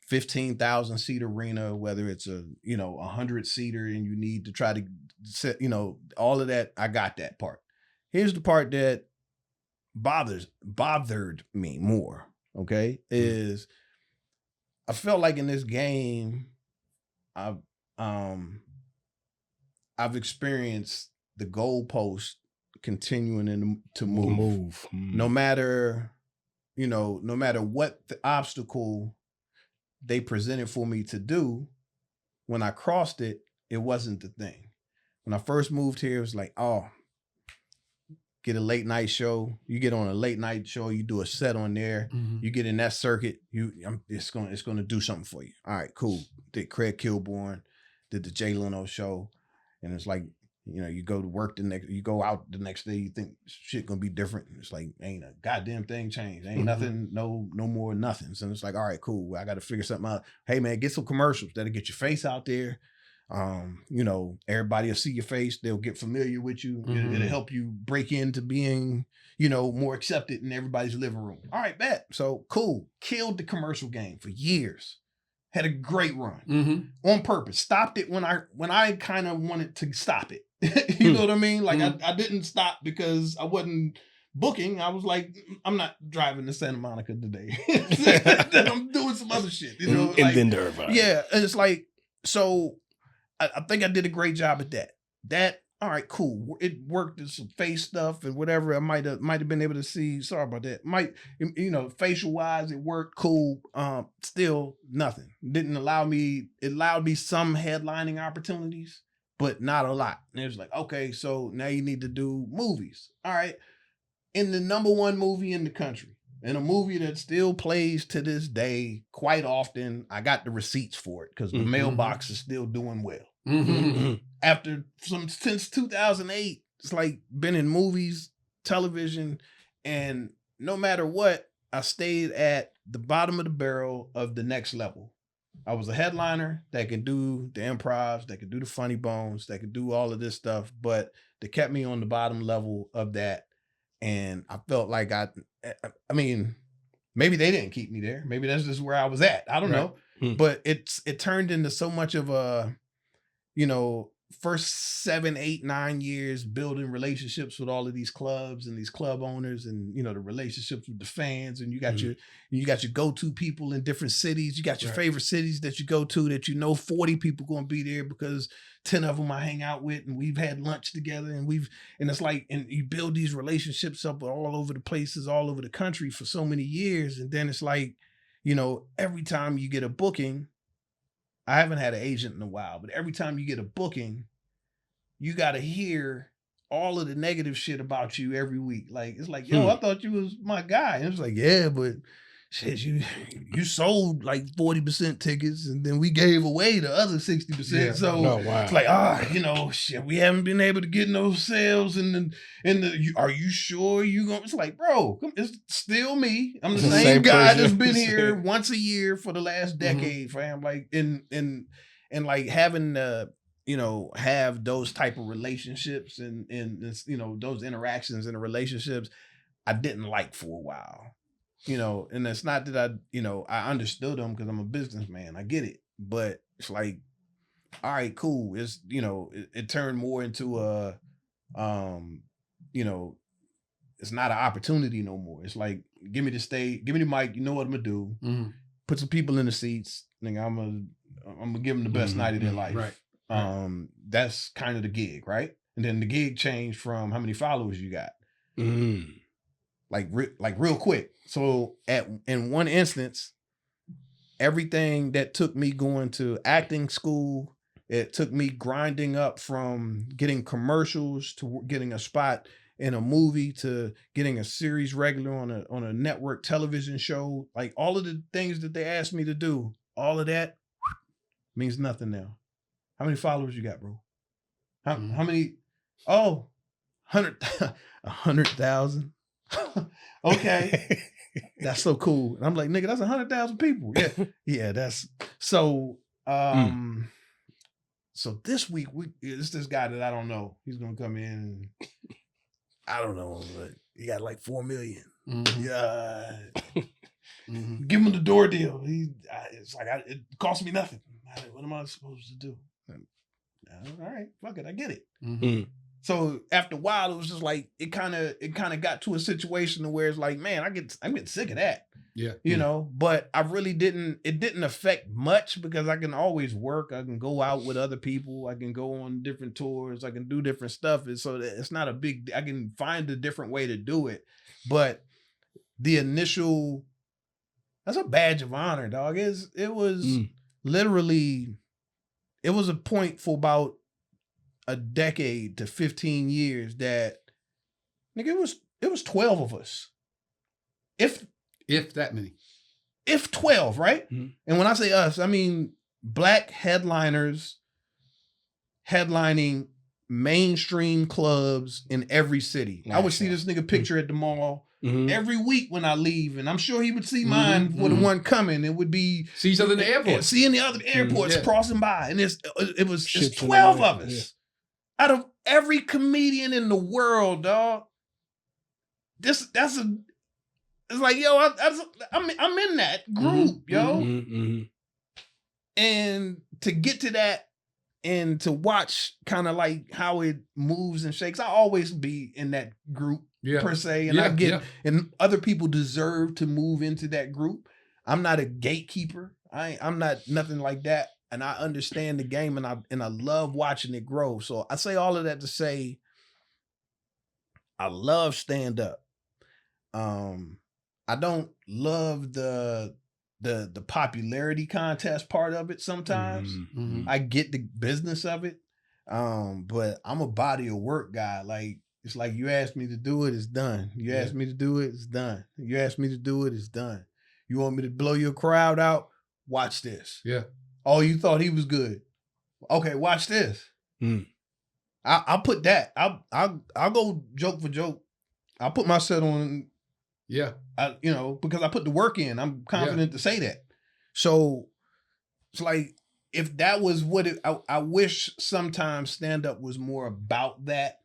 15,000 seat arena, whether it's a, you know, 100 seater and you need to try to set, you know, all of that, I got that part. Here's the part that bothered me more. Okay, is I felt like in this game, I've experienced the goalpost continuing to move. No matter what the obstacle they presented for me to do, when I crossed it, it wasn't the thing. When I first moved here, it was like, get a late night show. You get on a late night show. You do a set on there. You get in that circuit. It's gonna do something for you. All right, cool. Did Craig Kilborn, did the Jay Leno show, and it's like, you know, you go to work you go out the next day. You think shit gonna be different. It's like ain't a goddamn thing changed. Ain't nothing. No more nothings. And it's like, all right, cool. I got to figure something out. Hey man, get some commercials that'll get your face out there. You know, everybody will see your face. They'll get familiar with you. It'll help you break into being, you know, more accepted in everybody's living room. All right, bet. So cool. Killed the commercial game for years. Had a great run on purpose. Stopped it when I kind of wanted to stop it. You know what I mean? Like I didn't stop because I wasn't booking, I was like, I'm not driving to Santa Monica today. I'm doing some other shit, you know. And then to Irvine. Yeah, and it's like, so I think I did a great job at that. That, all right, cool. It worked in some face stuff and whatever. I might have been able to see. Sorry about that. Facial wise, it worked cool. Still nothing. Didn't allow me. It allowed me some headlining opportunities, but not a lot. And it was like, okay, so now you need to do movies. All right. In the #1 movie in the country, and a movie that still plays to this day quite often. I got the receipts for it because the mailbox is still doing well. Since 2008, it's like been in movies, television, and no matter what, I stayed at the bottom of the barrel of the next level. I was a headliner that could do the improvs, that could do the funny bones, that could do all of this stuff, but they kept me on the bottom level of that. And I felt like I mean, maybe they didn't keep me there. Maybe that's just where I was at. I don't know. But it turned into so much of a, first 7, 8, 9 years building relationships with all of these clubs and these club owners, and the relationships with the fans, and you got your go-to people in different cities. You got your favorite cities that you go to that 40 people gonna be there because 10 of them I hang out with, and we've had lunch together, and it's like, and you build these relationships up all over the places, all over the country for so many years, and then it's like, every time you get a booking. I haven't had an agent in a while, but every time you get a booking, you got to hear all of the negative shit about you every week. Like, it's like, yo, I thought you was my guy. And it's like, yeah, but shit, you sold like 40% tickets, and then we gave away the other 60%. Yeah. So it's like, shit, we haven't been able to get no sales. And are you sure you gonna? It's like, bro, it's still me. I'm the same guy that's been here once a year for the last decade, fam. Like, and like having have those type of relationships and those interactions and the relationships I didn't like for a while. And it's not that I understood them because I'm a businessman. I get it. But it's like, all right, cool. It's, it turned more into a, it's not an opportunity no more. It's like, give me the stage, give me the mic. You know what I'm going to do. Put some people in the seats. Nigga, I'm going to give them the best night of their life. Right. That's kind of the gig, right? And then the gig changed from how many followers you got. Like real quick. So in one instance, everything that took me going to acting school, it took me grinding up from getting commercials to getting a spot in a movie to getting a series regular on a network television show. Like all of the things that they asked me to do, all of that means nothing now. How many followers you got, bro? How many? Oh, 100,000. Okay. That's so cool. And I'm like, nigga, that's 100,000 people. Yeah. Yeah, that's so so this week it's this guy that I don't know. He's gonna come in and I don't know, but he got like 4 million. Yeah. Give him the door deal. It's like it cost me nothing. What am I supposed to do? All right, fuck it, I get it. So after a while, it was just like it kind of got to a situation where it's like, man, I'm getting sick of that. Yeah. But I really didn't. It didn't affect much because I can always work. I can go out with other people. I can go on different tours. I can do different stuff. And so it's not a big. I can find a different way to do it. But the initial, that's a badge of honor, dog. It was literally, it was a point for about a decade to 15 years that, nigga, it was 12 of us. If that many. If 12, right? And when I say us, I mean black headliners headlining mainstream clubs in every city. Nice. I would see this nigga picture at the mall every week when I leave, and I'm sure he would see mine for the one coming. It would be see each other in the airport, seeing the other airports crossing by, and it's 12 of us out of every comedian in the world, dog. It's like, yo, I'm in that group, yo, and to get to that and to watch kind of like how it moves and shakes. I always be in that group. per se, and I get and other people deserve to move into that group. I'm not a gatekeeper. I'm not nothing like that, and I understand the game, and I love watching it grow. So I say all of that to say, I love stand up. I don't love the popularity contest part of it sometimes. I get the business of it. But I'm a body of work guy. Like, it's like you asked me to do it, it's done. You asked me to do it, it's done. You asked me to do it, it's done. You want me to blow your crowd out? Watch this. Yeah. Oh, you thought he was good. Okay, watch this. I'll put that. I'll go joke for joke. I'll put my set on. Yeah. Because I put the work in. I'm confident to say that. So it's like, if that was what I wish sometimes stand up was more about that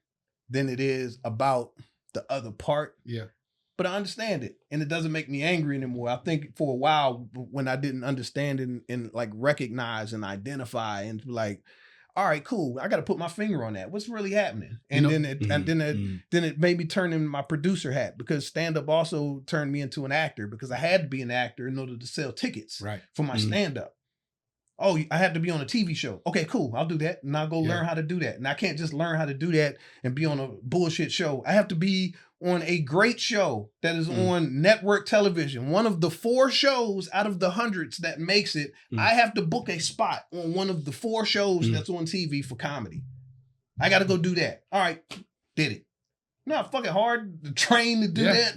than it is about the other part. Yeah. But I understand it, and it doesn't make me angry anymore. I think for a while when I didn't understand and like recognize and identify and like, all right, cool. I got to put my finger on that. What's really happening? And then it made me turn in my producer hat, because stand up also turned me into an actor, because I had to be an actor in order to sell tickets for my stand up. Oh, I have to be on a TV show. Okay, cool. I'll do that. And I'll go learn how to do that. And I can't just learn how to do that and be on a bullshit show. I have to be on a great show that is on network television. One of the 4 shows out of the hundreds that makes it. I have to book a spot on one of the 4 shows that's on TV for comedy. I got to go do that. All right. Did it. Not fucking hard to train to do that.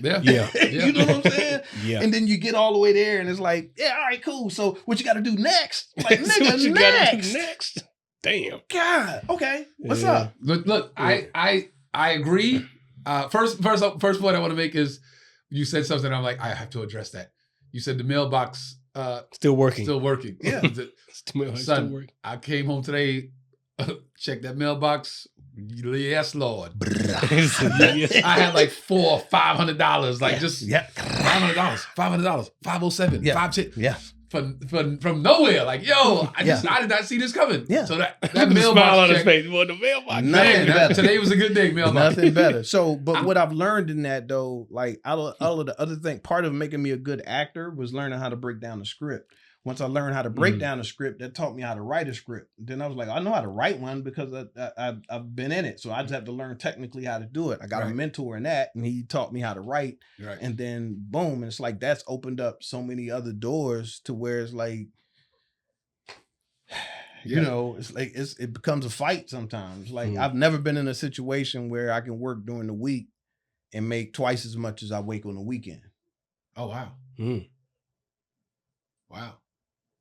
You know what I'm saying? And then you get all the way there and it's like, all right, cool. So what you got to do next? Like, nigga, what you gotta do next? Damn. God. Okay. What's up? Look, I agree. First point I want to make is, you said something, I'm like, I have to address that. You said the mailbox still working. Yeah. Still working. I came home today, checked that mailbox. Yes, Lord. I had like $400 or $500, like just $500, $507, from nowhere. Like, yo, I did not see this coming. Yeah. So that mailbox smile on his check, face. Well, the mailbox. Today was a good day, mailbox. Nothing better. So, but what I've learned in that though, like all of the other thing, part of making me a good actor was learning how to break down the script. Once I learned how to break down a script, that taught me how to write a script. Then I was like, I know how to write one because I've been in it. So I just have to learn technically how to do it. I got a mentor in that, and he taught me how to write. Right. And then boom, and it's like that's opened up so many other doors to where it's like, you know, it's like it becomes a fight sometimes. Like I've never been in a situation where I can work during the week and make twice as much as I make on the weekend. Oh wow. Wow.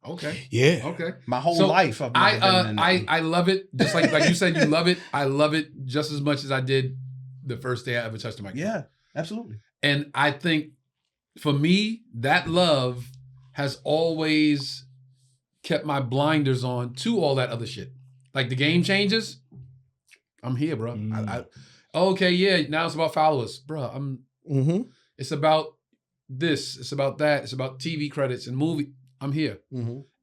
Okay. Yeah. Okay. My whole life. I love it. Just like you said, you love it. I love it just as much as I did the first day I ever touched the microphone. Yeah, absolutely. And I think for me, that love has always kept my blinders on to all that other shit. Like the game changes. I'm here, bro. Okay, yeah. Now it's about followers, bro. It's about this. It's about that. It's about TV credits and movie. I'm here.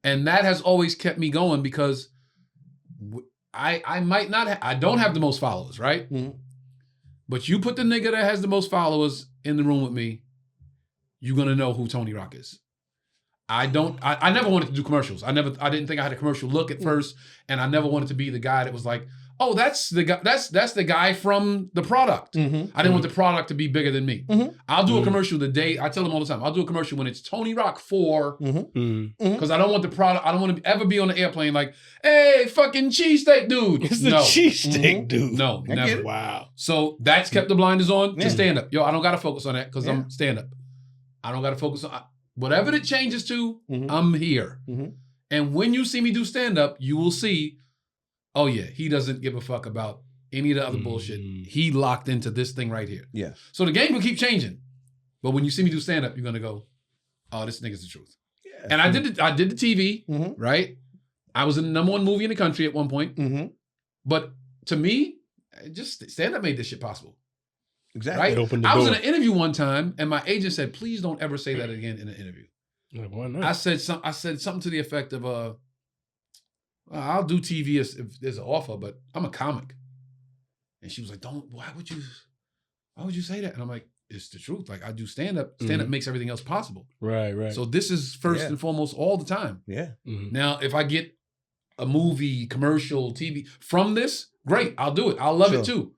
And that has always kept me going because I might not I don't have the most followers, right? But you put the nigga that has the most followers in the room with me, you're gonna know who Tony Rock is. I never wanted to do commercials. I didn't think I had a commercial look at first, and I never wanted to be the guy that was like, oh, that's the guy. That's the guy from the product. I didn't want the product to be bigger than me. I'll do a commercial the day. I tell them all the time. I'll do a commercial when it's Tony Rock for, because I don't want the product. I don't want to ever be on the airplane like, hey, fucking cheesesteak dude. It's the cheesesteak dude. No, never. Wow. So that's kept the blinders on to stand up. Yo, I don't got to focus on that because I'm stand up. I don't got to focus on whatever it changes to. I'm here. And when you see me do stand up, you will see. Oh yeah, he doesn't give a fuck about any of the other bullshit. He locked into this thing right here. Yeah. So the game will keep changing, but when you see me do stand up, you're gonna go, "Oh, this nigga's the truth." Yeah. And I did the TV, right? I was in the #1 movie in the country at one point. But to me, just stand up made this shit possible. Exactly. Right? It opened the I was door. in an interview one time, and my agent said, "Please don't ever say that again in an interview." Why not? I said something to the effect of, I'll do TV if there's an offer, but I'm a comic. And she was like, why would you? why would you say that? And I'm like, it's the truth. Like I do stand-up. Stand-up makes everything else possible. Right. So this is first and foremost all the time. Yeah. Now, if I get a movie, commercial, TV from this, great. I'll do it. I'll love it too.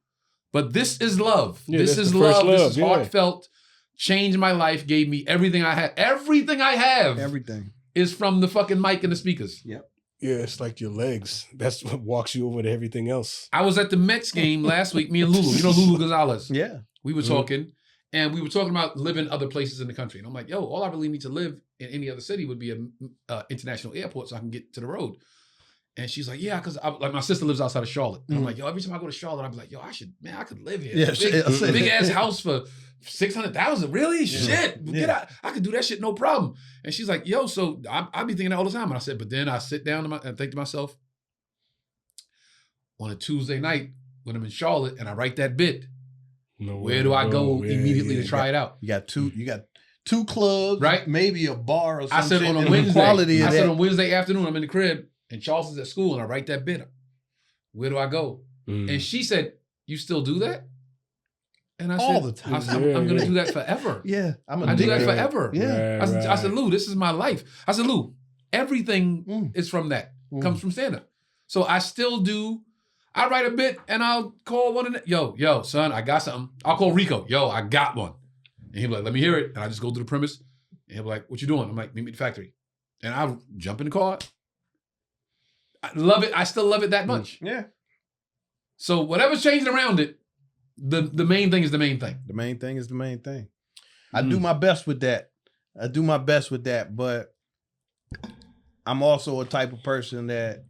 But this is love. Yeah, this that's is the first love. This love, is yeah. heartfelt. Changed my life. Gave me everything I had. Everything I have Everything is from the fucking mic and the speakers. Yep. Yeah, it's like your legs. That's what walks you over to everything else. I was at the Mets game last week. Me and Lulu. You know Lulu Gonzalez. Yeah. We were talking, and we were talking about living other places in the country. And I'm like, yo, all I really need to live in any other city would be a international airport so I can get to the road. And she's like, yeah, because like my sister lives outside of Charlotte. And I'm like, yo, every time I go to Charlotte, I'd be like, yo, I could live here. Yeah, big ass house for $600,000. Really? Shit. Get out. I could do that shit, no problem. And she's like, yo, so I be thinking that all the time. And I said, but then I sit down and think to myself, on a Tuesday night when I'm in Charlotte and I write that bit, where do I go immediately to try it out? You got two clubs, right? Maybe a bar or something. I said on a Wednesday. I said on Wednesday afternoon, I'm in the crib and Charleston's at school and I write that bit. Where do I go? And she said, you still do that? And I all said, the time. I said, I'm going to do that forever. Yeah, I do that forever. Yeah. I said, Lou, this is my life. I said, Lou, everything is from that. Comes from stand-up. So I still do. I write a bit and I'll call one of them. Yo, son, I got something. I'll call Rico. Yo, I got one. And he'll be like, let me hear it. And I just go to the premise. And he'll be like, what you doing? I'm like, meet me at the factory. And I'll jump in the car. I love it. I still love it that much. Yeah. So whatever's changing around it, the main thing is the main thing. The main thing is the main thing. I do my best with that. But I'm also a type of person that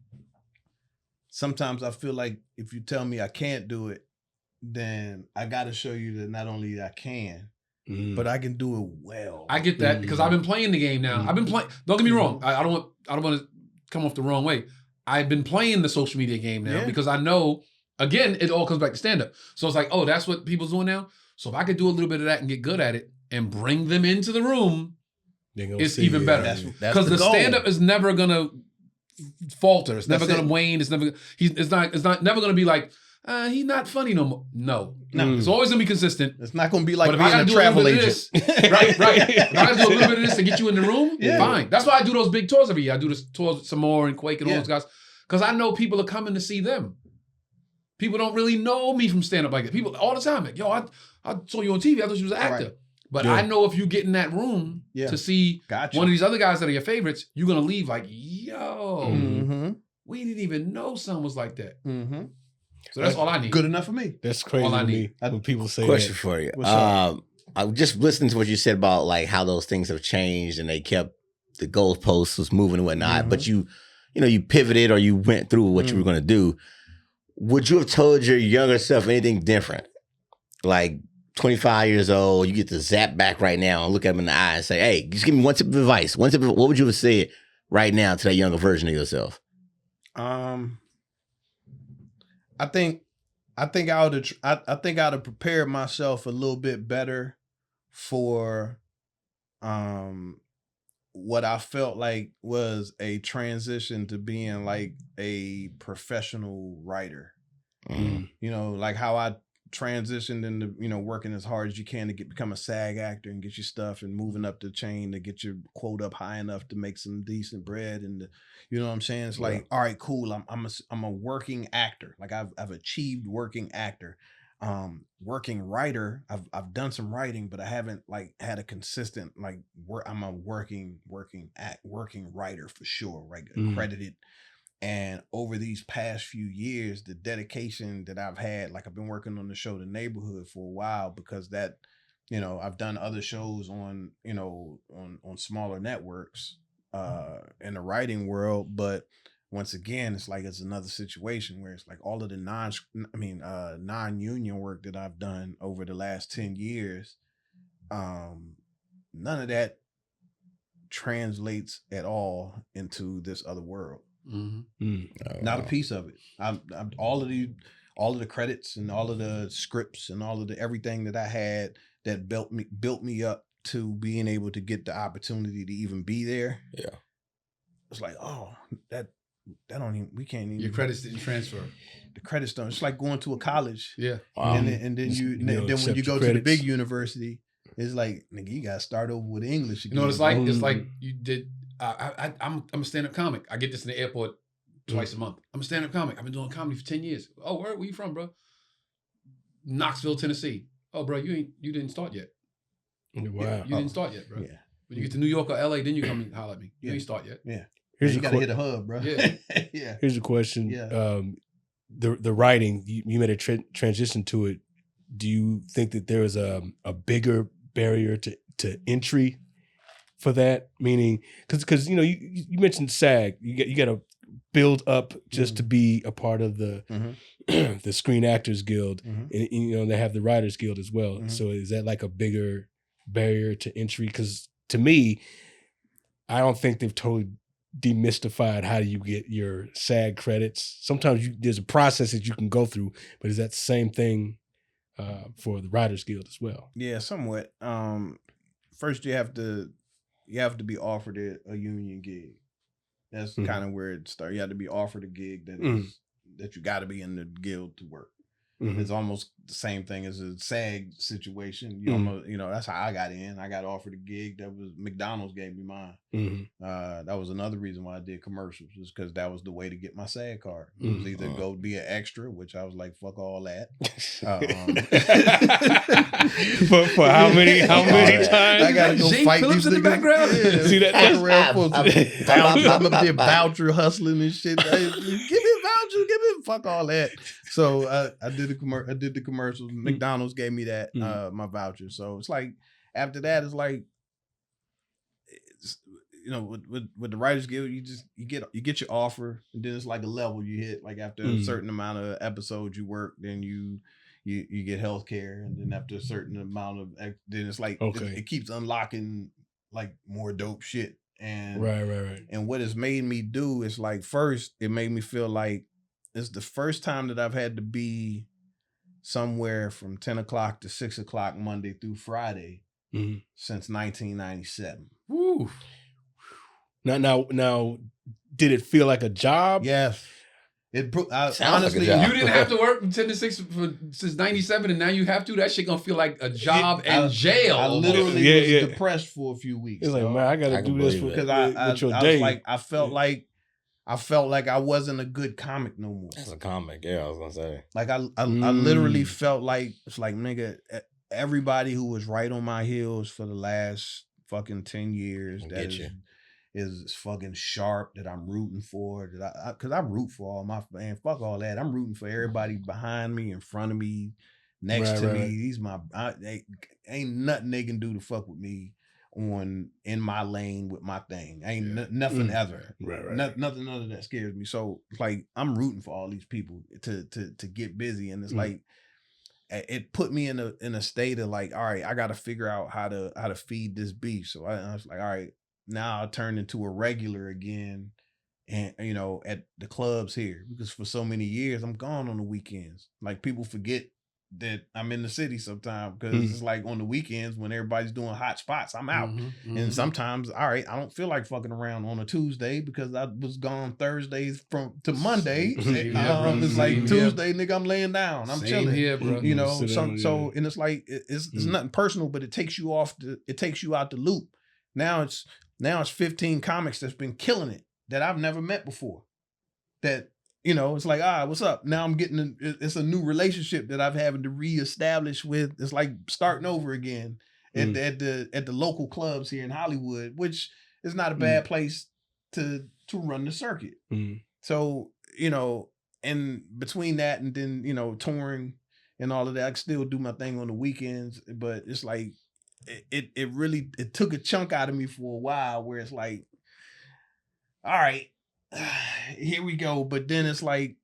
sometimes I feel like if you tell me I can't do it, then I got to show you that not only I can, but I can do it well. I get that because I've been playing the game now. I've been playing. Don't get me wrong. I don't want to come off the wrong way. I've been playing the social media game now because I know, again, it all comes back to stand-up. So it's like, oh, that's what people's doing now? So if I could do a little bit of that and get good at it and bring them into the room, it's even better. Because the stand-up is never going to falter. It's never going to wane. It's never never going to be like, he's not funny no more. No. It's always going to be consistent. It's not going to be like being a travel agent. Right. If I got to do a little bit of this to get you in the room, fine. That's why I do those big tours every year. I do this tours with Samore and Quake and all those guys. Because I know people are coming to see them. People don't really know me from stand-up like that. People all the time, like, yo, I saw you on TV. I thought you was an actor. Right. But I know if you get in that room to see one of these other guys that are your favorites, you're going to leave like, yo, we didn't even know someone was like that. So that's all I need. Good enough for me. That's crazy to me when people say Question that. for you. I just listened to what you said about like how those things have changed and they kept the goalposts was moving and whatnot. But you pivoted or you went through what you were going to do. Would you have told your younger self anything different? Like 25 years old, you get to zap back right now and look at him in the eye and say, hey, just give me one tip of advice. What would you have said right now to that younger version of yourself? I think I would have prepared myself a little bit better for what I felt like was a transition to being like a professional writer. You know, like how I transitioned into, working as hard as you can to become a SAG actor and get your stuff and moving up the chain to get your quote up high enough to make some decent bread. And you know what I'm saying? It's like, all right, cool. I'm a working actor. Like I've achieved working actor. Working writer, I've done some writing, but I haven't like had a consistent I'm a working writer for sure, right? Accredited. And over these past few years, the dedication that I've had, like I've been working on the show The Neighborhood for a while because that, I've done other shows on, on smaller networks in the writing world, but once again, it's like it's another situation where it's like all of the non-union work that I've done over the last 10 years, none of that translates at all into this other world. Not a piece of it. I'm all of the credits and all of the scripts and all of the everything that I had that built me up to being able to get the opportunity to even be there. Yeah, it's like, oh, we can't even. Your credits didn't transfer. The credits don't. It's like going to a college. Yeah. And then then when you go to the big university, it's like, nigga, you got to start over with English again. You know what it's like? It's like you did. I'm a stand-up comic. I get this in the airport twice a month. I'm a stand-up comic. I've been doing comedy for 10 years. Oh, where you from, bro? Knoxville, Tennessee. Oh, bro, you didn't start yet. Wow. You didn't start yet, bro. Yeah. When you get to New York or LA, then you come and holler at me. You ain't start yet. Yeah. Here's you got to hit a hub, bro. Yeah. Yeah. Here's a question. Yeah. The writing, you made a transition to it. Do you think that there is a bigger barrier to entry for that? Meaning, because you mentioned SAG, you got to build up just to be a part of the the Screen Actors Guild, and they have the Writers Guild as well. So is that like a bigger barrier to entry? Because to me, I don't think they've totally demystified how do you get your SAG credits. Sometimes there's a process that you can go through, but is that the same thing for the Writers Guild as well? Yeah, somewhat. First you have to be offered a union gig. That's kind of where it starts. You have to be offered a gig that you got to be in the guild to work. It's almost the same thing as a SAG situation. You know, that's how I got in. I got offered a gig that was McDonald's gave me mine. That was another reason why I did commercials, was because that was the way to get my SAG card. It was either go be an extra, which I was like, fuck all that. For how many times? I gotta go Jake fight Phillips these in the niggas. background? Yeah, See that? I'm up there voucher hustling and shit. Give me a voucher. Give me fuck all that. So I did the commercials. McDonald's gave me that my voucher. So it's like after that, it's like, with the Writers Guild, you get your offer, and then it's like a level you hit. Like after a certain amount of episodes you work, then you get health care, and then after a certain amount of, then it's like it keeps unlocking like more dope shit. And right. And what it's made me do is, like, first it made me feel like it's the first time that I've had to be somewhere from 10 o'clock to 6 o'clock Monday through Friday since 1997. Woo. Now, did it feel like a job? Yes. Honestly, you didn't have to work from 10 to 6 since 97, and now you have to? That shit gonna feel like a job and jail. I literally was depressed for a few weeks. It's like, man, I gotta do this because I felt like I wasn't a good comic no more. That's a comic, yeah, I was gonna say. Like I literally felt like, it's like, nigga, everybody who was right on my heels for the last fucking 10 years is fucking sharp, that I'm rooting for, because I root for all my, man, fuck all that. I'm rooting for everybody behind me, in front of me, next to me. These ain't nothing they can do to fuck with me in my lane with my thing. Ain't nothing ever. Nothing other that scares me. So like, I'm rooting for all these people to get busy, and it's like, it put me in a state of like, all right, I got to figure out how to feed this beast. So I was like, all right, now I turned into a regular again, and at the clubs here, because for so many years I'm gone on the weekends. Like, people forget that I'm in the city sometimes, because it's like on the weekends when everybody's doing hot spots, I'm out. And sometimes, all right, I don't feel like fucking around on a Tuesday because I was gone Thursdays to Monday. It's like Tuesday, nigga, I'm laying down, I'm chilling here, bro. So and it's like it's nothing personal, but it takes you out the loop. Now it's 15 comics that's been killing it that I've never met before. That, it's like, what's up? Now I'm getting it's a new relationship that I've having to reestablish with. It's like starting over again at the local clubs here in Hollywood, which is not a bad place to run the circuit. So, and between that and then, touring and all of that, I can still do my thing on the weekends, but it's like, it really took a chunk out of me for a while, where it's like, all right, here we go. But then it's like,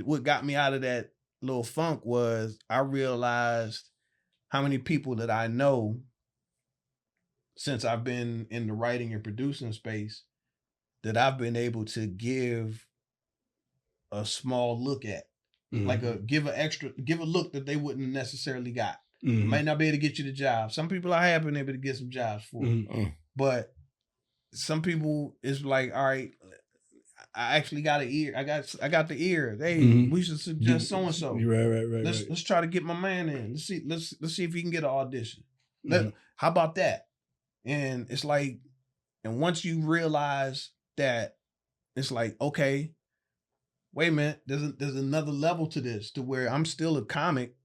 what got me out of that little funk was I realized how many people that I know since I've been in the writing and producing space that I've been able to give a small look at, like give a look that they wouldn't necessarily got. Might not be able to get you the job. Some people I have been able to get some jobs for, but some people it's like, all right, I actually got an ear. I got the ear. Hey, we should suggest so and so. Right. Let's try to get my man in. Let's see if he can get an audition. How about that? And it's like, and once you realize that, it's like, okay, wait a minute, there's another level to this, to where I'm still a comic,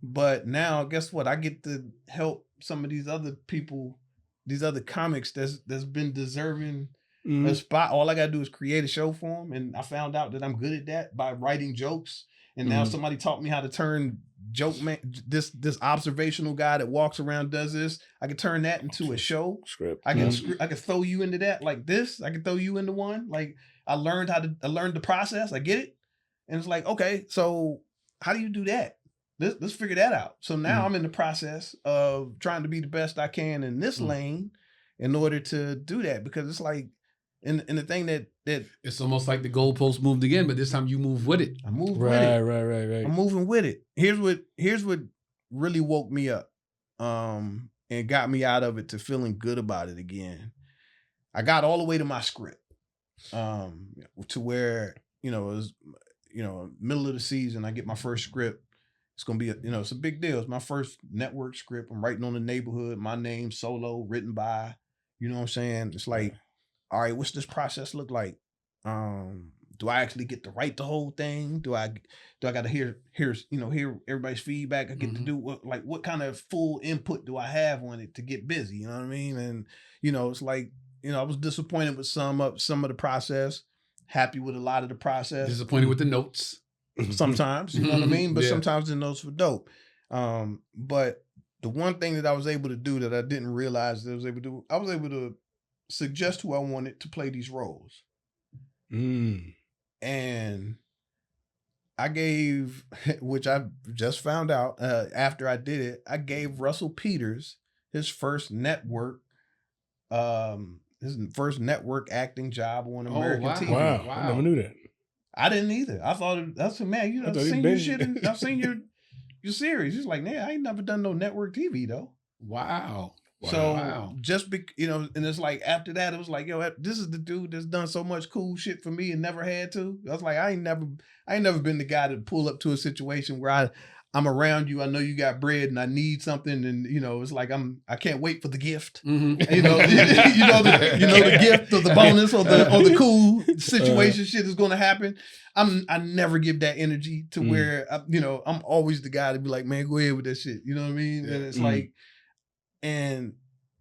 but now guess what? I get to help some of these other people, these other comics that's been deserving a spot. All I gotta do is create a show for them, and I found out that I'm good at that by writing jokes. And now somebody taught me how to turn joke man, this observational guy that walks around does this. I can turn that into a show Script. I can throw you into that like this. I can throw you into one. Like I learned the process. I get it, and it's like, okay, so how do you do that? Let's figure that out. So now I'm in the process of trying to be the best I can in this lane in order to do that, because it's like, and the thing that it's almost like the goalpost moved again, but this time you move with it. I move with it. Right. I'm moving with it. Here's what really woke me up, and got me out of it to feeling good about it again. I got all the way to my script, to where, it was, middle of the season. I get my first script. It's gonna be it's a big deal. It's my first network script. I'm writing on the neighborhood. My name, solo, written by. You know what I'm saying? It's like, all right, what's this process look like? Do I actually get to write the whole thing? Do I got to hear everybody's feedback? I get to do what kind of full input do I have on it to get busy? You know what I mean? And it's like, I was disappointed with some of the process, happy with a lot of the process. Disappointed with the notes. Sometimes, you know what I mean? But sometimes the notes were dope. But the one thing that I was able to do that I didn't realize that I was able to do, I was able to suggest who I wanted to play these roles. And I gave, which I just found out after I did it, I gave Russell Peters his first network acting job on American TV. Wow. I never knew that. I didn't either. I thought that's man, I've seen your shit. I've seen your series. He's like, I ain't never done no network TV though. Wow. So just and it's like after that, it was like, this is the dude that's done so much cool shit for me and never had to. I was like, I ain't never been the guy to pull up to a situation where I'm around you. I know you got bread and I need something, and it's like I can't wait for the gift. Mm-hmm. The gift or the bonus or the cool situation shit is going to happen. I never give that energy to where I'm always the guy to be like, man, go ahead with that shit. You know what I mean? Yeah. And it's like, and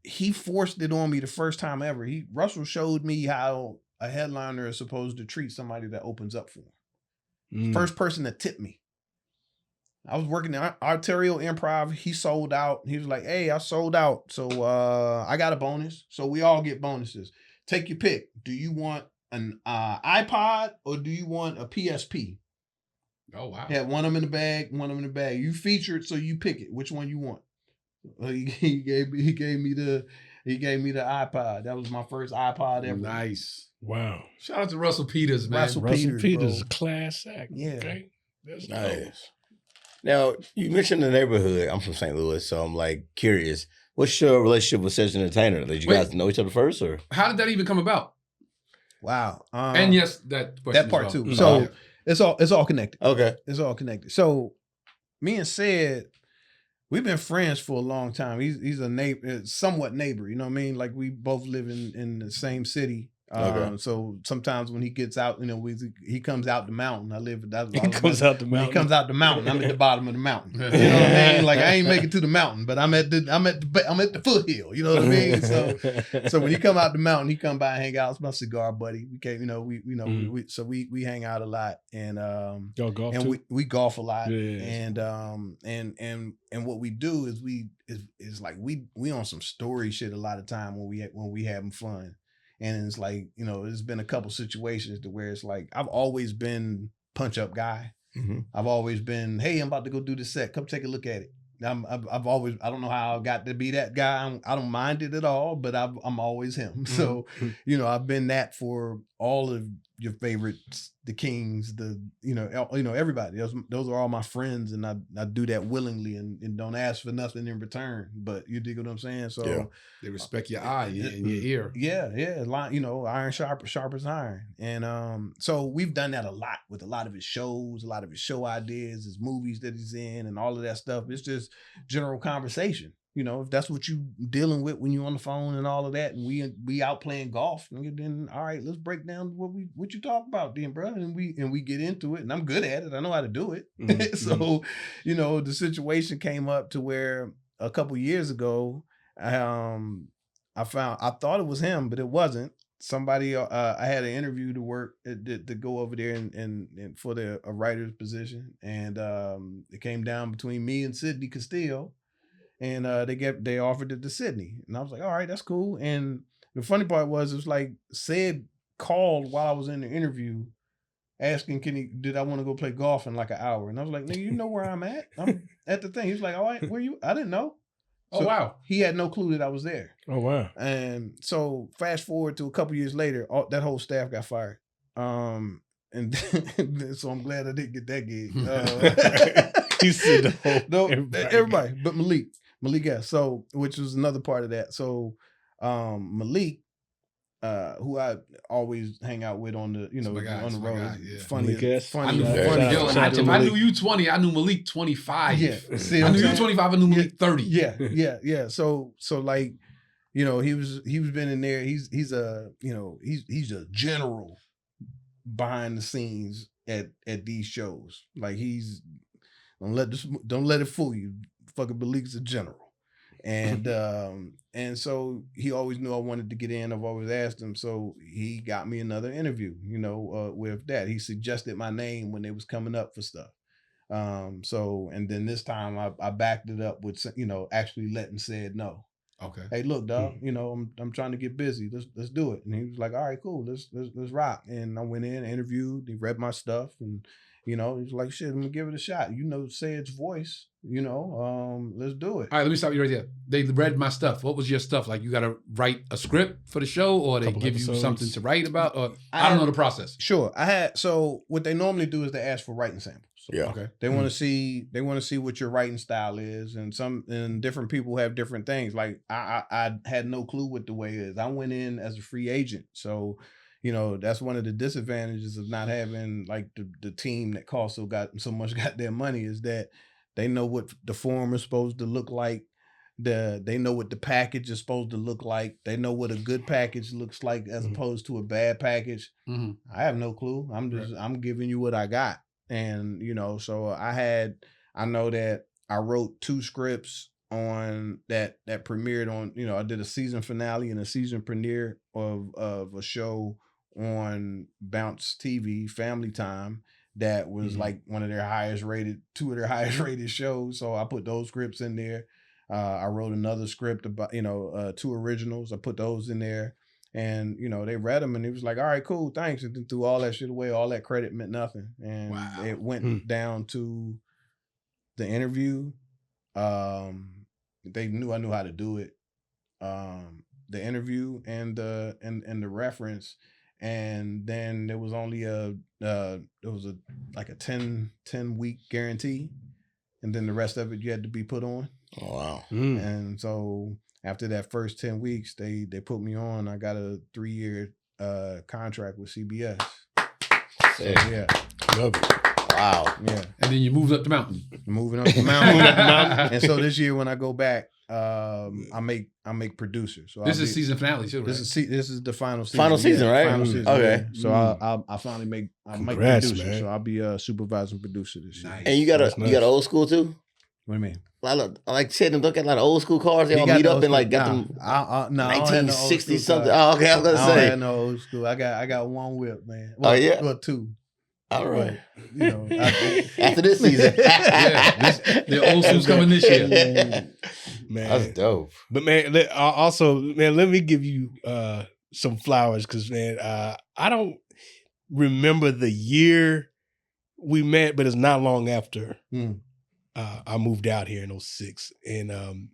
he forced it on me the first time ever. Russell showed me how a headliner is supposed to treat somebody that opens up for him. First person that tipped me. I was working in Arterial Improv. He sold out. He was like, hey, I sold out. So I got a bonus. So we all get bonuses. Take your pick. Do you want an iPod or do you want a PSP? Oh, wow. Had one of them in the bag. You featured, so you pick it. Which one you want? He gave me the iPod. That was my first iPod ever. Nice. Wow. Shout out to Russell Peters, man. Russell Peters is a class act. Yeah. Okay. That's nice. Now, you mentioned the neighborhood. I'm from St. Louis, so I'm like curious. What's your relationship with Cedric Entertainer? Did you guys know each other first, or how did that even come about? Wow. And yes, that part too. Mm-hmm. So it's all connected. Okay. It's all connected. So me and Ced, we've been friends for a long time. He's a neighbor, somewhat neighbor. You know what I mean? Like we both live in the same city. Okay. So sometimes when he gets out, he comes out the mountain. He comes out the mountain. I'm at the bottom of the mountain. You know what I mean? Like I ain't make it to the mountain, but I'm at the foothill. You know what I mean? So when he come out the mountain, he come by and hang out. It's my cigar buddy. We came, we hang out a lot, and y'all golf and too? we golf a lot, yeah. And what we do is we on some story shit a lot of time when we having fun. And it's like, there's been a couple situations to where it's like, I've always been punch up guy. Mm-hmm. I've always been, hey, I'm about to go do the set. Come take a look at it. I've always, I don't know how I got to be that guy. I don't mind it at all, but I'm always him. So, I've been that for all of your favorites, the Kings, everybody. Those are all my friends, and I do that willingly and don't ask for nothing in return. But you dig what I'm saying? So they respect your eye and your ear. Yeah. Iron sharp as iron. And so we've done that a lot with a lot of his shows, a lot of his show ideas, his movies that he's in, and all of that stuff. It's just general conversation. If that's what you dealing with when you're on the phone and all of that, and we out playing golf, then all right, let's break down what you talk about, then, bro, and we get into it, and I'm good at it. I know how to do it. Mm-hmm. So, the situation came up to where a couple years ago, I thought it was him, but it wasn't. Somebody, I had an interview to work to go over there and for a writer's position, and it came down between me and Sidney Castillo. And they offered it to Sydney. And I was like, all right, that's cool. And the funny part was, it was like Sid called while I was in the interview asking, did I want to go play golf in like an hour? And I was like, nigga, you know where I'm at? I'm at the thing. He was like, all right, where you? I didn't know. So wow. He had no clue that I was there. Oh, wow. And so fast forward to a couple years later, that whole staff got fired. And so I'm glad I didn't get that gig. You said everybody, but Malik, yeah. So, which was another part of that. So, Malik, who I always hang out with on the, on the road, funny. If I knew you 20, I knew Malik 25. Yeah, see, I knew you 25. I knew Malik 30. Yeah. So like, he was been in there. He's a general behind the scenes at these shows. Like don't let it fool you. Fucking Malik's a general. And so he always knew I wanted to get in. I've always asked him. So he got me another interview, with that. He suggested my name when they was coming up for stuff. And then this time I backed it up with, actually letting Sid know. Okay. Hey, look, dog, I'm trying to get busy. Let's do it. And he was like, all right, cool. Let's rock. And I went in, interviewed, he read my stuff, and he was like, shit, I'm gonna give it a shot. Sid's voice, let's do it. All right, let me stop you right there. They read my stuff. What was your stuff? Like, you gotta write a script for the show, or they give you something to write about, or I don't know the process. Sure. So what they normally do is they ask for writing samples. Yeah. Okay. They want to see what your writing style is, and different people have different things. Like I had no clue what the way is. I went in as a free agent, so that's one of the disadvantages of not having like the team that costs so much goddamn money, is that they know what the form is supposed to look like. They know what the package is supposed to look like. They know what a good package looks like as opposed to a bad package. Mm-hmm. I have no clue. I'm giving you what I got. And, so I know that I wrote 2 scripts on that premiered on, I did a season finale and a season premiere of a show on Bounce TV, Family Time, that was like one of their highest rated, 2 of their highest rated shows. So I put those scripts in there. I wrote another script about, 2 originals. I put those in there. And, they read them and it was like, all right, cool, thanks. And then threw all that shit away. All that credit meant nothing. And it went down to the interview. They knew I knew how to do it. The interview and the reference. And then there was only a 10-week guarantee. And then the rest of it you had to be put on. Oh, wow. And so after that first 10 weeks, they put me on. I got a 3-year contract with CBS. So, yeah. Love it. Wow. Yeah. And then you moved up the mountain. Moving up the mountain. And so this year when I go back, I make producer. So this is season finale too, right? This is the final season. Final season, right? Final season. Okay. Yeah. So I finally make producer. Man. So I'll be a supervising producer this year. Nice. And you got old school too? What do you mean? Like sitting and look at a lot of old school cars. They all meet up and like got them 1960 something. Oh, okay. I was gonna say. I don't have no old school. I got one whip, man. Well, 2. All right. After this season. The old school's coming this year. Man, that's dope. But man, let me give you some flowers, because man, I don't remember the year we met, but it's not long after. I moved out here in 2006, and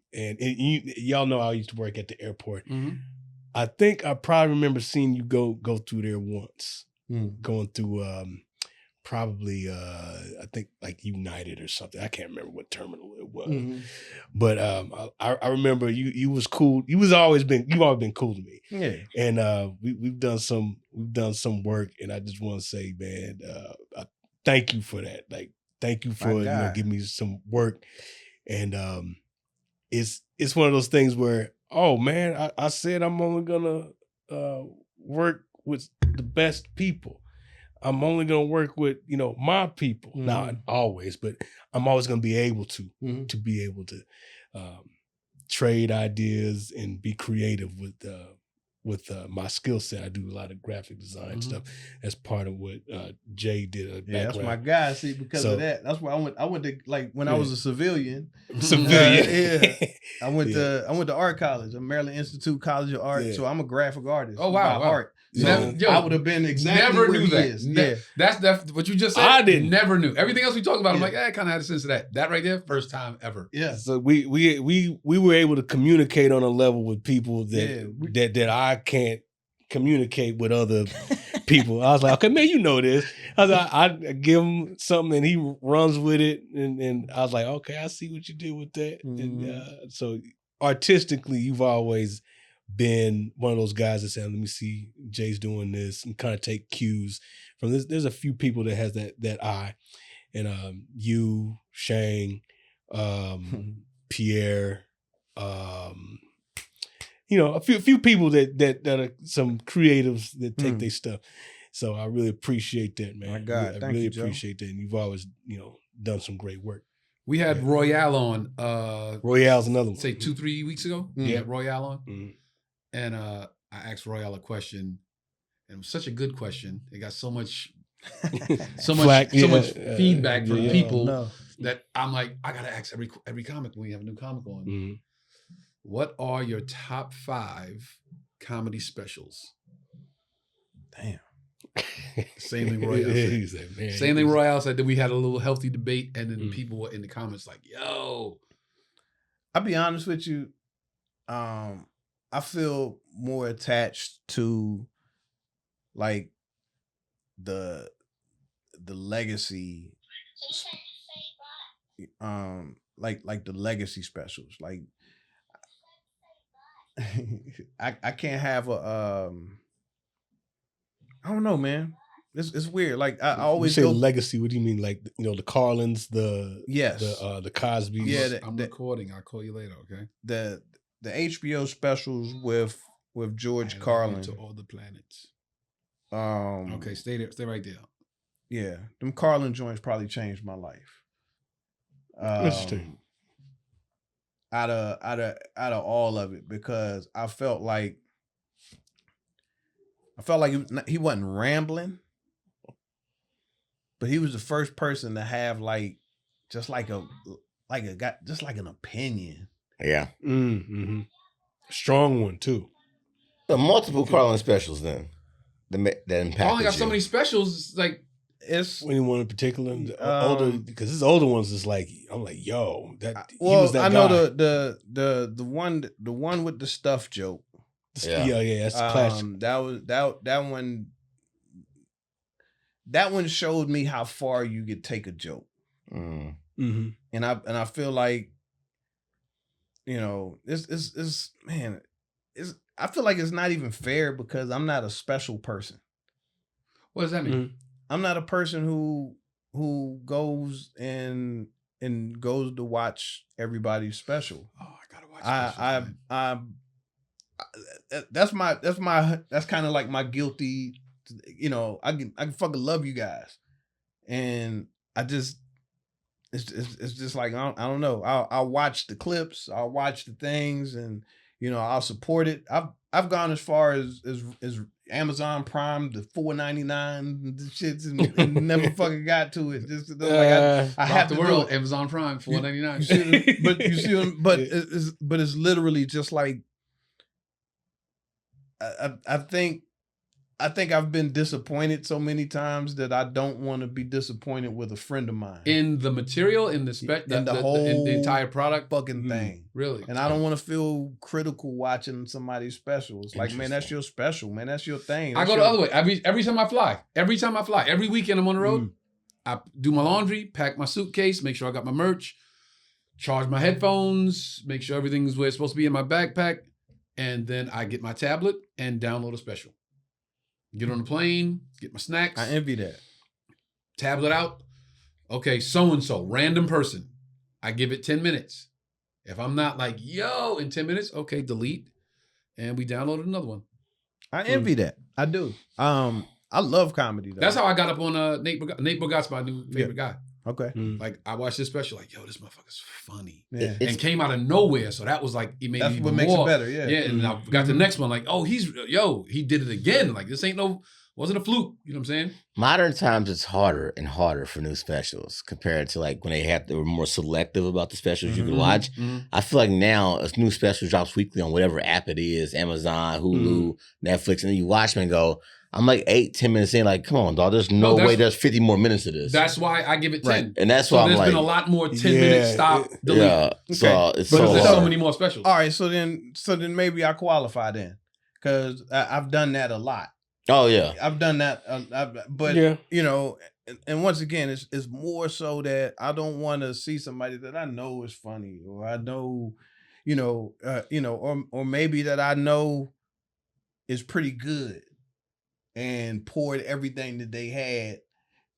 y'all know I used to work at the airport. Mm-hmm. I think I probably remember seeing you go through there once. going through probably I think like United or something. I can't remember what terminal it was. But I remember you was cool. You've always been cool to me. Yeah. And we've done some work, and I just want to say, man, I thank you for that. Like, thank you for giving me some work. And it's one of those things where, oh man, I said I'm only gonna work with the best people. I'm only gonna work with, my people. Not always, but I'm always gonna be able to be able to trade ideas and be creative with my skill set. I do a lot of graphic design stuff as part of what Jay did. That's my guy. See, because of that, that's why I went to, like, when I was a civilian. I went to art college, Maryland Institute College of Art. So I'm a graphic artist. Oh wow, by art. So I would have been exactly never where knew he that. is. Yeah, that's what you just said. I didn't. Never knew. Everything else we talked about, I'm like, I kind of had a sense of that. That right there, first time ever. Yeah. So we were able to communicate on a level with people that I can't communicate with other people. I was like, okay, man, you know this. I was like, I give him something and he runs with it, and I was like, okay, I see what you did with that. And, so artistically, you've always been one of those guys that said, let me see Jay's doing this, and kind of take cues from this. There's a few people that has that eye, and you, Shane, Pierre, a few people that are some creatives that take their stuff. So I really appreciate that, man. My God, I thank really you, Joe. appreciate that, and you've always done some great work. We had Royale on. Royale's another one. Say 2-3 weeks ago. We had Royale on, and I asked Royale a question, and it was such a good question. It got so much much feedback from people that I'm like, I gotta ask every comic when we have a new comic on. What are your top 5 comedy specials? Damn. Same thing Royale said. Same thing Royale said. Then we had a little healthy debate, and then people were in the comments like, yo. I'll be honest with you. I feel more attached to, like, the legacy, like the legacy specials. Like, I can't have a I don't know, man. It's weird. Like, I always say legacy. What do you mean? Like, the Carlins, the Cosbys. Yeah, I'm recording. I'll call you later. Okay. The HBO specials with George Carlin. To all the planets. Okay, stay there. Stay right there. Yeah, them Carlin joints probably changed my life. Interesting. Out of all of it, because I felt like he wasn't rambling, but he was the first person to have just like an opinion. Yeah. Strong one too. Multiple Carlin specials then. That impacted I only got you. so many specials. Like, It's anyone in particular, older, because his older ones is like, I'm like, yo, that he well, was that I guy. know the one with the stuff joke. Yeah, that's classic. That one showed me how far you could take a joke. And I feel like, I feel like it's not even fair because I'm not a special person. what does that mean? I'm not a person who goes and goes to watch everybody's special. Oh, I gotta watch. That's kind of like my guilty. I can fucking love you guys, and it's just like I don't know. I'll watch the clips, I'll watch the things, and I'll support it. I've gone as far as Amazon Prime, the $4.99 shits, and never fucking got to it. Just like I have the to world. Amazon Prime $4.99. But it's literally just like I think I think I've been disappointed so many times that I don't want to be disappointed with a friend of mine. In the material, in the the entire product, fucking thing. Really, and I don't want to feel critical watching somebody's special. It's like, man, that's your special, man. That's your thing. I go the other way. Every time I fly, every weekend I'm on the road. I do my laundry, pack my suitcase, make sure I got my merch, charge my headphones, make sure everything's where it's supposed to be in my backpack, and then I get my tablet and download a special. Get on the plane, get my snacks. I envy that. Tablet out. Okay, so-and-so, random person. I give it 10 minutes. If I'm not like, yo, in 10 minutes, okay, delete. And we downloaded another one. I envy that. I do. I love comedy though. That's how I got up on Nate Bargat's my new favorite guy. Okay. Like I watched this special, like, yo, this motherfucker's funny. Yeah. And came out of nowhere. So that was like, it made That's me what even makes more. it better, yeah. Yeah. And I got the next one, like, oh, he did it again. Like this wasn't a fluke. You know what I'm saying? Modern times, it's harder and harder for new specials compared to like when they were more selective about the specials you could watch. I feel like now a new special drops weekly on whatever app it is, Amazon, Hulu, Netflix, and then you watch them and go, I'm like 8-10 minutes in, like, come on, dog. There's no way there's 50 more minutes of this. That's why I give it 10. Right. And that's why I'm there's like, been a lot more 10-minute stop, delete. Yeah. So it's so there's hard. so many more specials. All right, so then maybe I qualify then, because I've done that a lot. Oh yeah, I've done that, but you know, and once again, it's more so that I don't want to see somebody that I know is funny, or I know, or maybe that I know is pretty good, and poured everything that they had,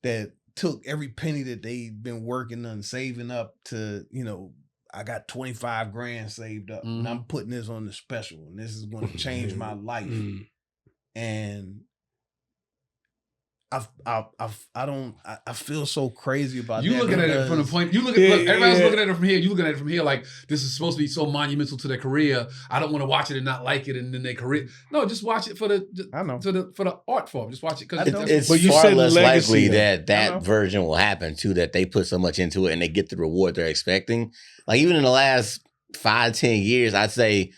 that took every penny that they've been working on saving up to, I got 25 grand saved up, and I'm putting this on the special, and this is going to change my life. And I feel so crazy about you that. Looking at it from the point, everybody's looking at it from here. You looking at it from here like this is supposed to be so monumental to their career. I don't want to watch it and not like it, and then their career. No, just watch it for the art form. Just watch it because it's far less likely that version will happen too. That they put so much into it and they get the reward they're expecting. Like even in the last 5-10 years, I'd say,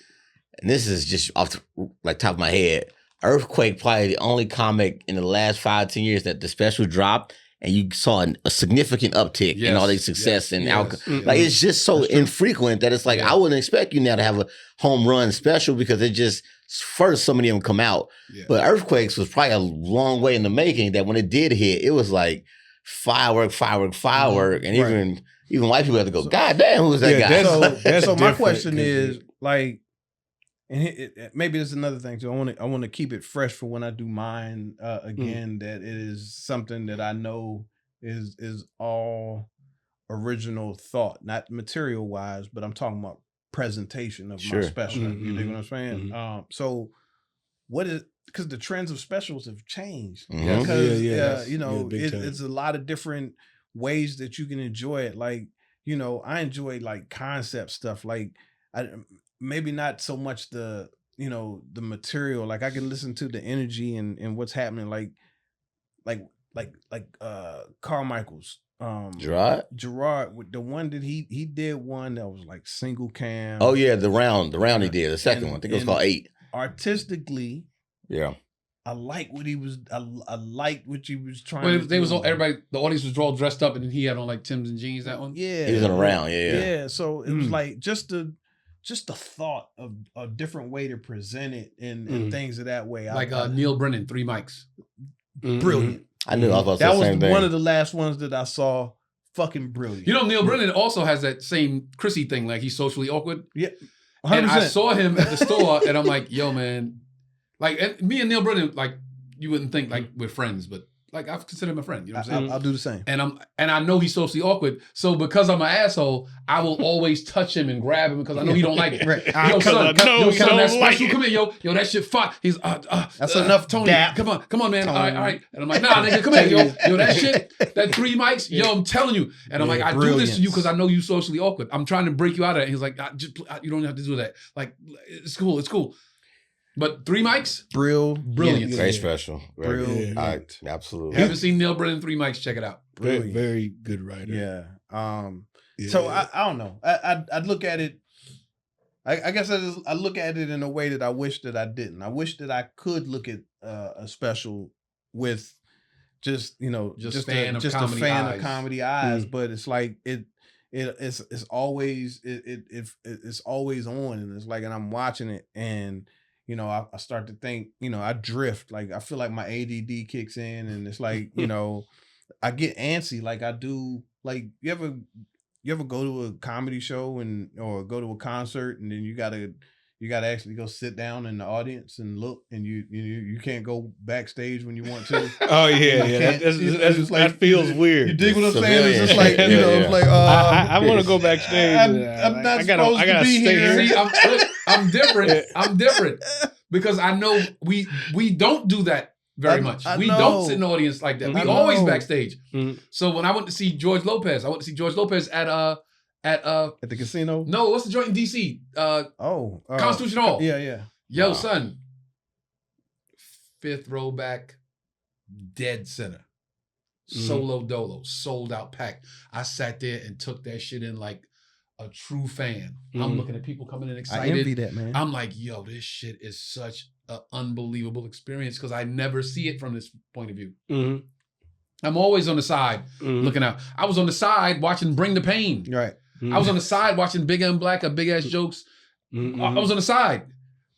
and this is just off the top of my head, Earthquake probably the only comic in the last 5-10 years that the special dropped and you saw a significant uptick in all their success and outcome. Like it's just so infrequent that it's like I wouldn't expect you now to have a home run special because it just first so many of them come out. Yeah. But Earthquakes was probably a long way in the making that when it did hit, it was like firework, and even white people had to go, God damn, who was that guy? So my question is like, and maybe there's another thing too. I want to keep it fresh for when I do mine again. That it is something that I know is all original thought, not material wise, but I'm talking about presentation of my special. You dig what I'm saying? So what is, because the trends of specials have changed. Because it's a lot of different ways that you can enjoy it. Like I enjoy like concept stuff. Like maybe not so much the material. Like I can listen to the energy and what's happening. Like Carmichael's Gerard, the one that he did one that was like single cam. Oh yeah, the round he did the second one. I think it was called 8. Artistically, I like what he was. I liked what he was trying. Well, they was all, everybody. The audience was all dressed up, and he had on like Timbs and jeans. That one, yeah, he was in a round, yeah. So it was like just the thought of a different way to present it and things of that way. Like Neil Brennan, 3 mics, brilliant. I knew I was about to say the same thing. That was one of the last ones that I saw. Fucking brilliant. Neil Brennan also has that same Chrissy thing. Like he's socially awkward. Yeah, 100%. And I saw him at the store, and I'm like, yo, man. Like me and Neil Brennan, like you wouldn't think like we're friends, but like I consider him a friend. You know what I'm saying? I'll do the same. And I know he's socially awkward, so because I'm an asshole, I will always touch him and grab him because I know he don't like it. Right. Yo, son, that special. Come here, yo, that shit fire. He's that's enough, Tony. Dap. Come on, man. All right. And I'm like, nah, nigga, come here, yo, that shit, that 3 mics, yo, I'm telling you. And I'm like, I do this to you because I know you socially awkward. I'm trying to break you out of it. And he's like, you don't have to do that. Like, it's cool. But 3 mics, brilliant, very special, brilliant. Absolutely. If you haven't seen Neil Brennan 3 mics, check it out. Brilliant. Very good writer. Yeah. So I don't know. I'd look at it I guess I look at it in a way that I wish that I didn't. I wish that I could look at a special with just Just a fan of eyes. comedy eyes, but it's like it's always it's always on, and it's like, and I'm watching it, and I start to think, I drift, like I feel like my ADD kicks in, and it's like I get antsy, like I do, like you ever go to a comedy show or go to a concert, and then you gotta actually go sit down in the audience and look, and you can't go backstage when you want to. Oh yeah. That feels weird. You dig what I'm saying? It's just like it's like I want to go backstage. I'm not supposed to be here. See, I'm different. I'm different because I know we don't do that very much. We don't sit in the audience like that. We always backstage. Mhm. So when I went to see George Lopez, at the casino. no, what's the joint in DC? Constitution Hall. Yeah. Yo, son, 5th row back, dead center. Solo dolo, sold out pack. I sat there and took that shit in like a true fan. I'm looking at people coming in excited. I envy that, man. I'm like, yo, this shit is such an unbelievable experience because I never see it from this point of view. Mm-hmm. I'm always on the side looking out. I was on the side watching Bring the Pain. Right. I was on the side watching Big M Black, Big Ass Jokes. I was on the side.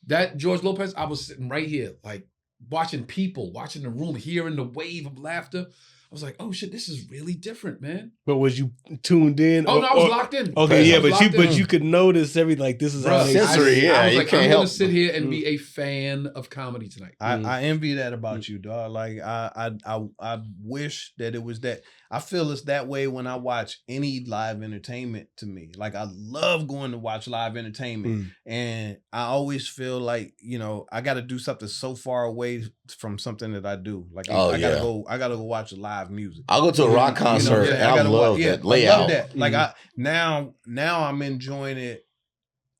That George Lopez, I was sitting right here, like watching people, watching the room, hearing the wave of laughter. I was like, oh shit, this is really different, man. But was you tuned in? Oh no, I was locked in. Okay, yeah, but you could notice everything, like this is how they sensory. I was you like, can't I'm help gonna sit here and be a fan of comedy tonight. I envy that about you, dog. Like I wish that it was that. I feel it's that way when I watch any live entertainment. To me, like I love going to watch live entertainment, and I always feel like I got to do something so far away from something that I do. Like I gotta go watch live music. I'll go to a rock concert and I love that layout. I love that. Like now I'm enjoying it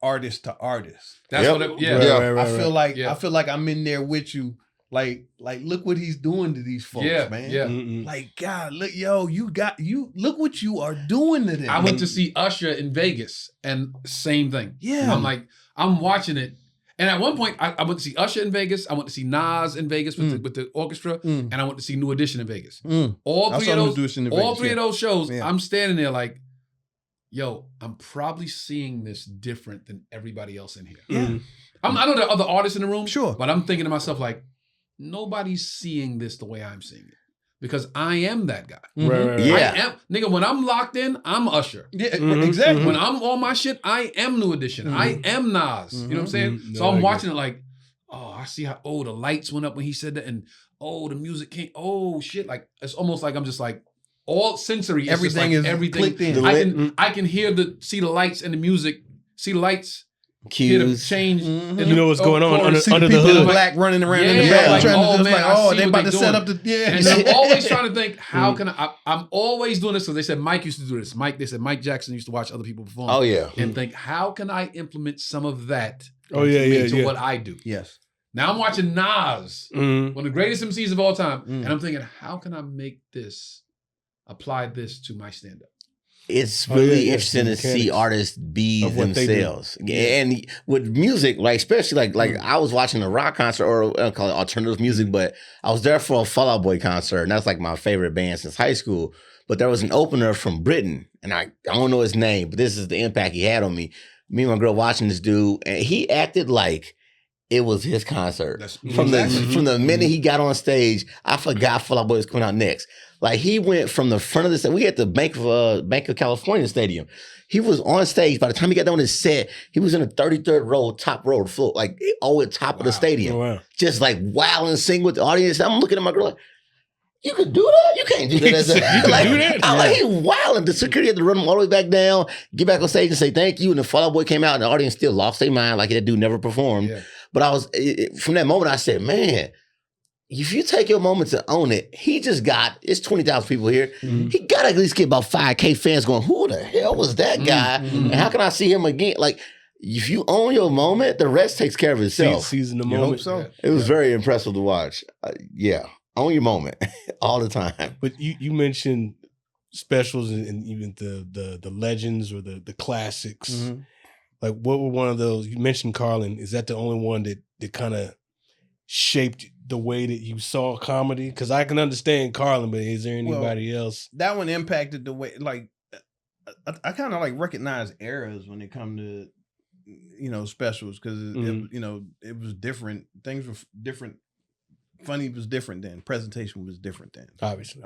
artist to artist. That's what Right. I feel like I'm in there with you. Like look what he's doing to these folks, man. Yeah. Like, God, look, look what you are doing to them. I went to see Usher in Vegas and same thing. Yeah. I'm like, I'm watching it. And at one point, I went to see Usher in Vegas. I went to see Nas in Vegas with the orchestra, and I went to see New Edition in Vegas. All three of those shows, I'm standing there like, yo, I'm probably seeing this different than everybody else in here. Yeah. I know there are other artists in the room, sure, but I'm thinking to myself like, nobody's seeing this the way I'm seeing it. Because I am that guy. Right. Yeah. I am, nigga, when I'm locked in, I'm Usher. Yeah, exactly. When I'm on my shit, I am New Edition. I am Nas. You know what I'm saying? So I'm watching it like, oh, I see how, the lights went up when he said that, and the music came, shit. Like, it's almost like I'm just like, all sensory. Everything is clicked in. I can hear see the lights and the music, see the lights, cues, hear them change. You know what's going on under the hood. hood. Black running around in the back, they about to set up the And I'm always trying to think, how can I'm always doing this because they said Mike used to do this. They said Mike Jackson used to watch other people perform. Oh yeah, and think, how can I implement some of that? To what I do. Yes. Now I'm watching Nas, one of the greatest MCs of all time, and I'm thinking, how can I apply this to my stand-up? It's really interesting to see artists be themselves. And with music, like especially like I was watching a rock concert, or I call it alternative music, but I was there for a Fall Out Boy concert, and that's like my favorite band since high school. But there was an opener from Britain, and I don't know his name, but this is the impact he had on me. Me and my girl watching this dude, and he acted like it was his concert. From the minute he got on stage, I forgot Fall Out Boy was coming out next. Like he went from the front of the stage. We had the Bank of California Stadium. He was on stage. By the time he got done with his set, he was in the 33rd row, top row, floor, like all at top of the stadium, just like wow and sing with the audience. I'm looking at my girl like, you could do that? You can't do that. I'm like, he wilding. The security had to run him all the way back down, get back on stage and say thank you. And the Fall Out Boy came out, and the audience still lost their mind, like that dude never performed. Yeah. But from that moment, I said, man, if you take your moment to own it, it's 20,000 people here. He got to at least get about 5K fans going, who the hell was that guy? And how can I see him again? Like, if you own your moment, the rest takes care of itself. Seizing the moment. So? It was very impressive to watch. Own your moment all the time. But you mentioned specials and even the legends or the classics. Like, what were one of those? You mentioned Carlin. Is that the only one that kind of shaped the way that you saw comedy? Because I can understand Carlin, but is there anybody else? That one impacted the way, like, I kind of like recognize eras when it come to, you know, specials, because you know, it was different. Things were different. Funny was different then. Presentation was different then. Obviously,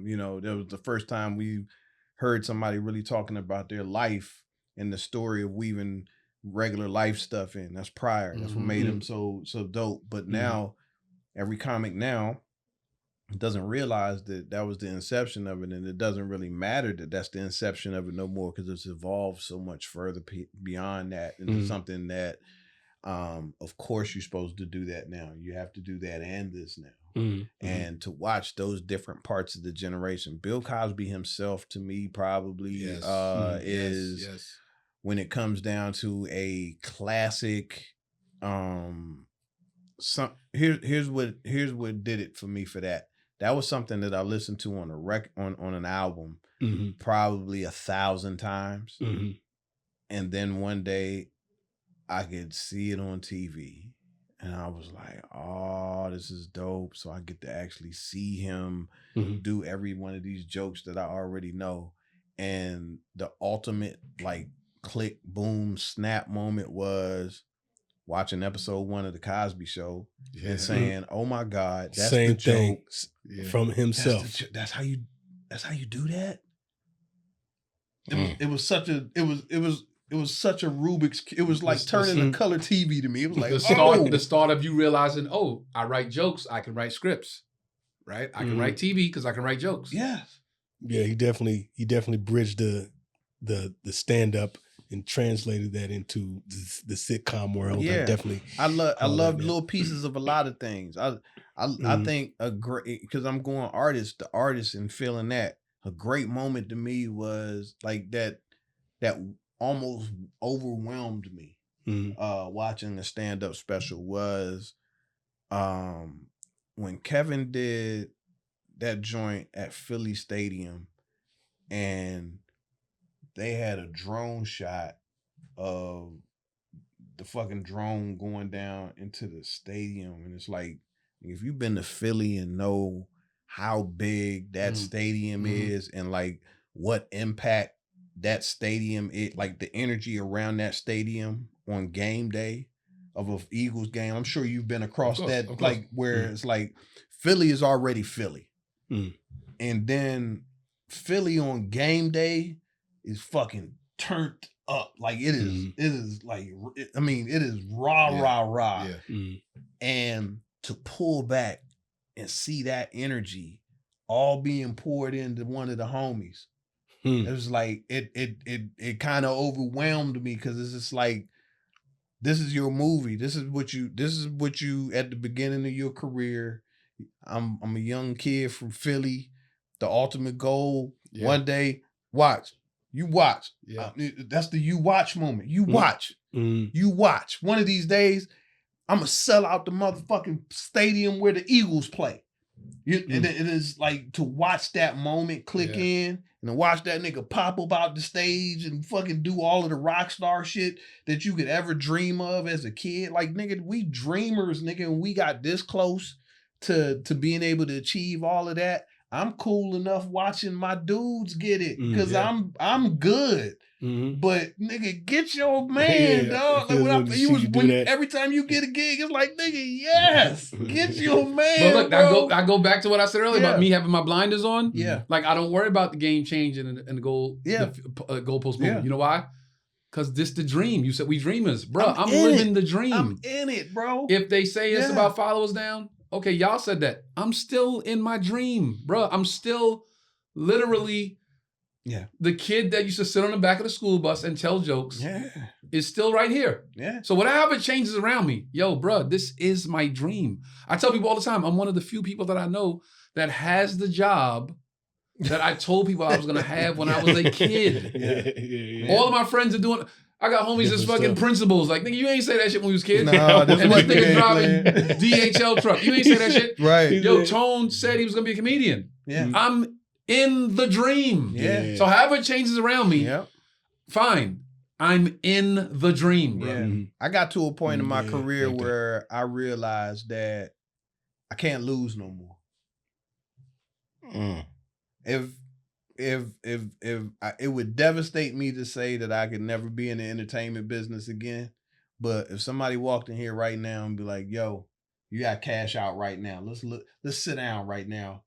you know, that was the first time we heard somebody really talking about their life and the story of weaving regular life stuff in. That's Pryor. That's what made him so dope. But now, every comic now doesn't realize that that was the inception of it, and it doesn't really matter that that's the inception of it no more, because it's evolved so much further beyond that into something that, of course, you're supposed to do that now. You have to do that and this now. And to watch those different parts of the generation, Bill Cosby himself, to me, probably is when it comes down to a classic. Here's what did it for me for that. That was something that I listened to on on an album probably 1,000 times, and then one day I could see it on TV, and I was like, "Oh, this is dope!" So I get to actually see him do every one of these jokes that I already know, and the ultimate like click, boom, snap moment was watching episode 1 of the Cosby Show and saying, "Oh my God, that's same the joke thing from himself." That's how you do that. It was such a Rubik's. It was like turning a color TV to me. It was like the start of you realizing, oh, I write jokes, I can write scripts, right? I can write TV because I can write jokes. Yes. Yeah, he definitely bridged the stand up and translated that into the sitcom world. Yeah, I love little pieces of a lot of things. I think a great, because I'm going the artist and feeling that, a great moment to me was like that almost overwhelmed me. Watching the stand up special was when Kevin did that joint at Philly Stadium, and they had a drone shot of the fucking drone going down into the stadium. And it's like, if you've been to Philly and know how big that stadium is, and like what impact that stadium is, like the energy around that stadium on game day of an Eagles game, I'm sure you've been across that, like where it's like Philly is already Philly. And then Philly on game day is fucking turned up. Like it is like, I mean, it is rah. And to pull back and see that energy all being poured into one of the homies, it was like, it kind of overwhelmed me, because it's just like, this is your movie. This is what you at the beginning of your career. I'm a young kid from Philly. The ultimate goal, one day, you watch. That's the you watch moment. You watch. You watch. One of these days, I'm going to sell out the motherfucking stadium where the Eagles play. And it is like to watch that moment click in, and to watch that nigga pop up out the stage and fucking do all of the rock star shit that you could ever dream of as a kid. Like, nigga, we dreamers, nigga, and we got this close to being able to achieve all of that. I'm cool enough watching my dudes get it, because I'm good. But nigga, get your man, dog. Like every time you get a gig, it's like, nigga, yes, get your man. But look, I go back to what I said earlier about me having my blinders on. Yeah, like I don't worry about the game changing and the goalpost moving. You know why? Because this the dream. You said we dreamers, bro. I'm living the dream. I'm in it, bro. If they say it's about followers down, okay, y'all said that. I'm still in my dream, bro. I'm still literally the kid that used to sit on the back of the school bus and tell jokes is still right here. So whatever changes around me, yo, bro, this is my dream. I tell people all the time, I'm one of the few people that I know that has the job that I told people I was going to have when I was a kid. All of my friends are doing... I got homies that's fucking principals. Like, nigga, you ain't say that shit when we was kids. Nah, and this nigga driving DHL truck. You ain't say that shit. Right. Yo, Tone said he was going to be a comedian. I'm in the dream. So however it changes around me, fine. I'm in the dream, bro. Yeah. I got to a point in my Yeah, career okay. where I realized that I can't lose no more. If it would devastate me to say that I could never be in the entertainment business again, but if somebody walked in here right now and be like, "Yo, you got cash out right now. Let's sit down right now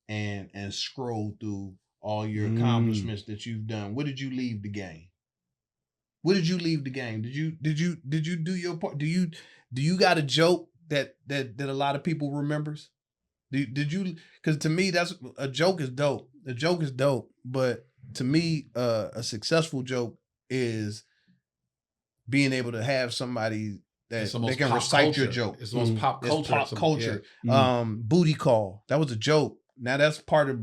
and scroll through all your accomplishments that you've done. What did you leave the game? What did you leave the game? Did you do your part? Do you got a joke that a lot of people remembers? Did you? Because to me, that's a joke is dope. A joke is dope, but to me, a successful joke is being able to have somebody that they can recite your joke. It's almost pop culture. It's pop culture. Yeah. Booty call. That was a joke. Now that's part of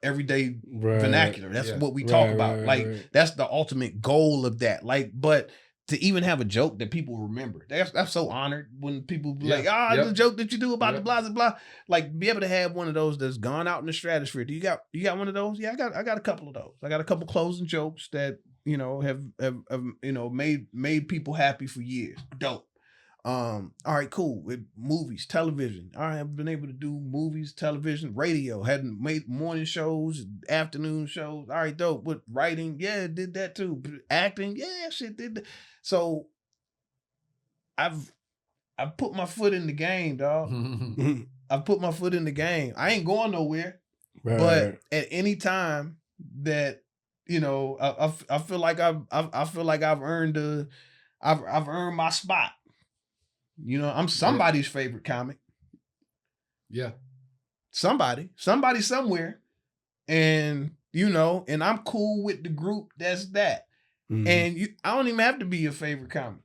everyday vernacular. That's what we talk about. That's the ultimate goal of that. But to even have a joke that people remember, that's so honored when people be like, the joke that you do about the blah blah blah. Like, be able to have one of those that's gone out in the stratosphere. You got one of those? Yeah, I got a couple of those. I got a couple closing jokes that have made people happy for years. Dope. All right, cool. With movies, television. All right, I've been able to do movies, television, radio. Hadn't made morning shows, afternoon shows. All right, dope. With writing, yeah, did that too. Acting, yeah, shit, did that. So I've put my foot in the game, dog. I've put my foot in the game. I ain't going nowhere. But at any time that I feel like I've earned I've earned my spot. I'm somebody's favorite comic. Yeah. Somebody somewhere. And and I'm cool with the group that's that. And I don't even have to be your favorite comic.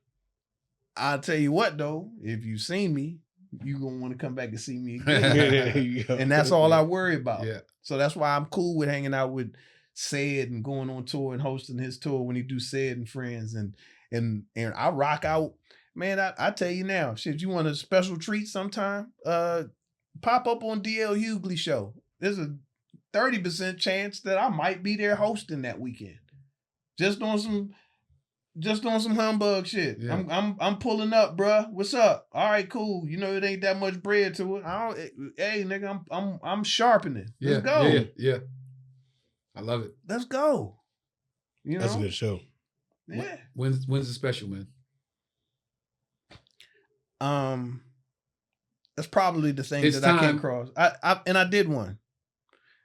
I'll tell you what though, if you've seen me, you're gonna want to come back and see me again. And that's all I worry about. Yeah. So that's why I'm cool with hanging out with Said and going on tour and hosting his tour when he do Said and Friends and I rock out. Man, I tell you now, shit, you want a special treat sometime? Pop up on DL Hughley show. There's a 30% chance that I might be there hosting that weekend. Just on some humbug shit. Yeah. I'm pulling up, bruh. What's up? All right, cool. It ain't that much bread to it. Hey, nigga, I'm sharpening. Let's go. Yeah. I love it. Let's go. That's a good show. Yeah. When's the special, man? That's probably the thing I came across. I did one.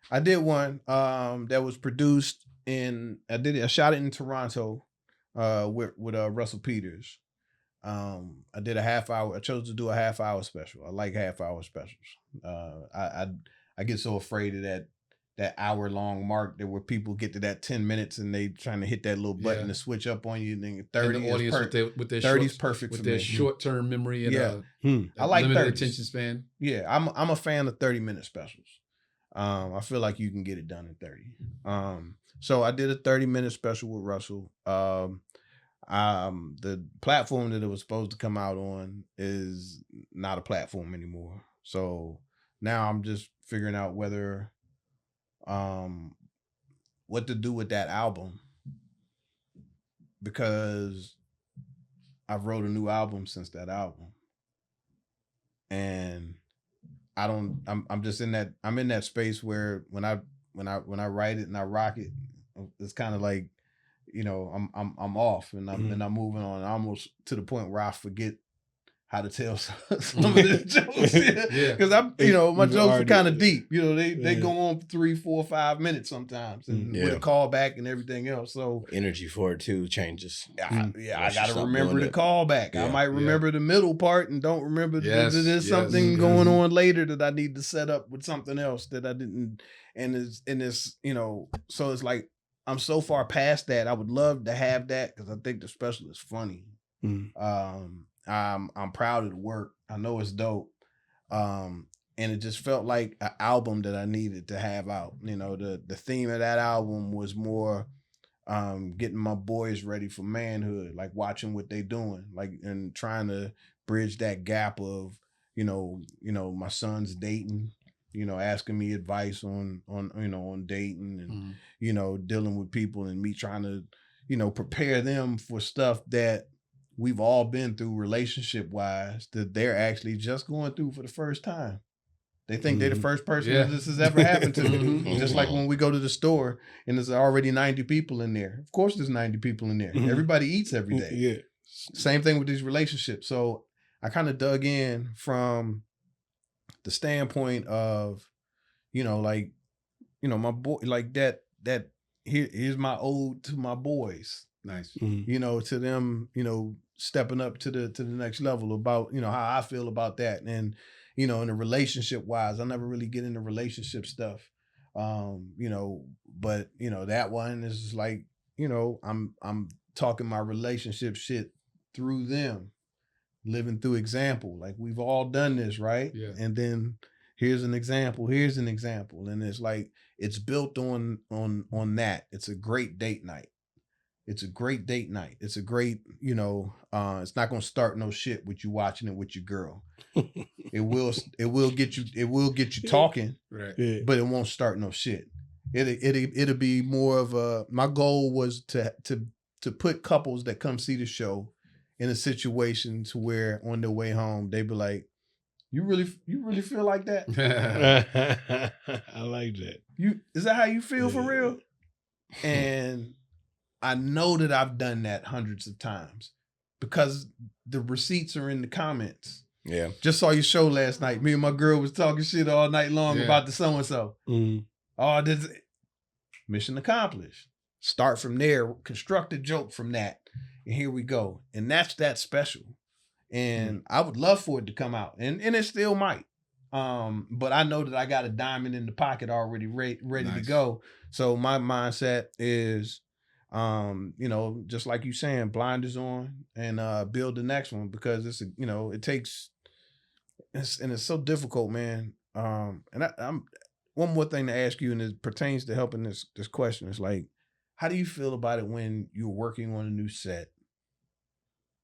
That was produced I shot it in Toronto with Russell Peters. I did a half hour. I chose to do a half hour special. I like half hour specials. I get so afraid of that hour long mark where people get to that 10 minutes and they trying to hit that little button to switch up on you. And then 30 and the audience with their 30 is perfect with for their me. short term memory and I like limited attention span. Yeah, I'm a fan of 30-minute specials. I feel like you can get it done in 30. So I did a 30-minute special with Russell. The platform that it was supposed to come out on is not a platform anymore. So now I'm just figuring out whether what to do with that album, because I've wrote a new album since that album, and I'm just in that space where when I write it and I rock it, it's kind of like, I'm off and I'm moving on, almost to the point where I forget how to tell some of the jokes. Because my jokes are kind of deep. They go on for 3, 4, 5 minutes sometimes, and with a callback and everything else. So energy for it too changes. I got to remember the callback. I might remember the middle part and don't remember there's something going on later that I need to set up with something else that I didn't. And it's so it's like I'm so far past that. I would love to have that because I think the special is funny. I'm proud of the work. I know it's dope. And it just felt like an album that I needed to have out. The theme of that album was more getting my boys ready for manhood, like watching what they doing, like, and trying to bridge that gap of, my son's dating, asking me advice on dating and, dealing with people, and me trying to, prepare them for stuff that we've all been through relationship wise that they're actually just going through for the first time. They think they're the first person that this has ever happened to. Just like when we go to the store and there's already 90 people in there. Of course there's 90 people in there. Everybody eats every day. Yeah. Same thing with these relationships. So I kind of dug in from the standpoint of, my boy, like that here's my ode to my boys. Nice. To them, stepping up to the next level about, how I feel about that. And, in a relationship wise, I never really get into relationship stuff. But that one is like, I'm talking my relationship shit through them, living through example. Like we've all done this, right? Yeah. And then here's an example. And it's like, it's built on that. It's a great date night. It's a great, it's not going to start no shit with you watching it with your girl. It will get you talking, right? Yeah. But it won't start no shit. It'll be more of a, my goal was to put couples that come see the show in a situation to where on their way home, they be like, you really feel like that? I like that. Is that how you feel for real? And I know that I've done that hundreds of times because the receipts are in the comments. Yeah. Just saw your show last night. Me and my girl was talking shit all night long about the so-and-so. Oh, this mission accomplished. Start from there, construct a joke from that. And here we go. And that's that special. And I would love for it to come out. And it still might. But I know that I got a diamond in the pocket already ready to go. So my mindset is, just like you saying, blinders on and build the next one because it's it takes, and it's so difficult, man. And I'm one more thing to ask you, and it pertains to helping this question. Is like, how do you feel about it when you're working on a new set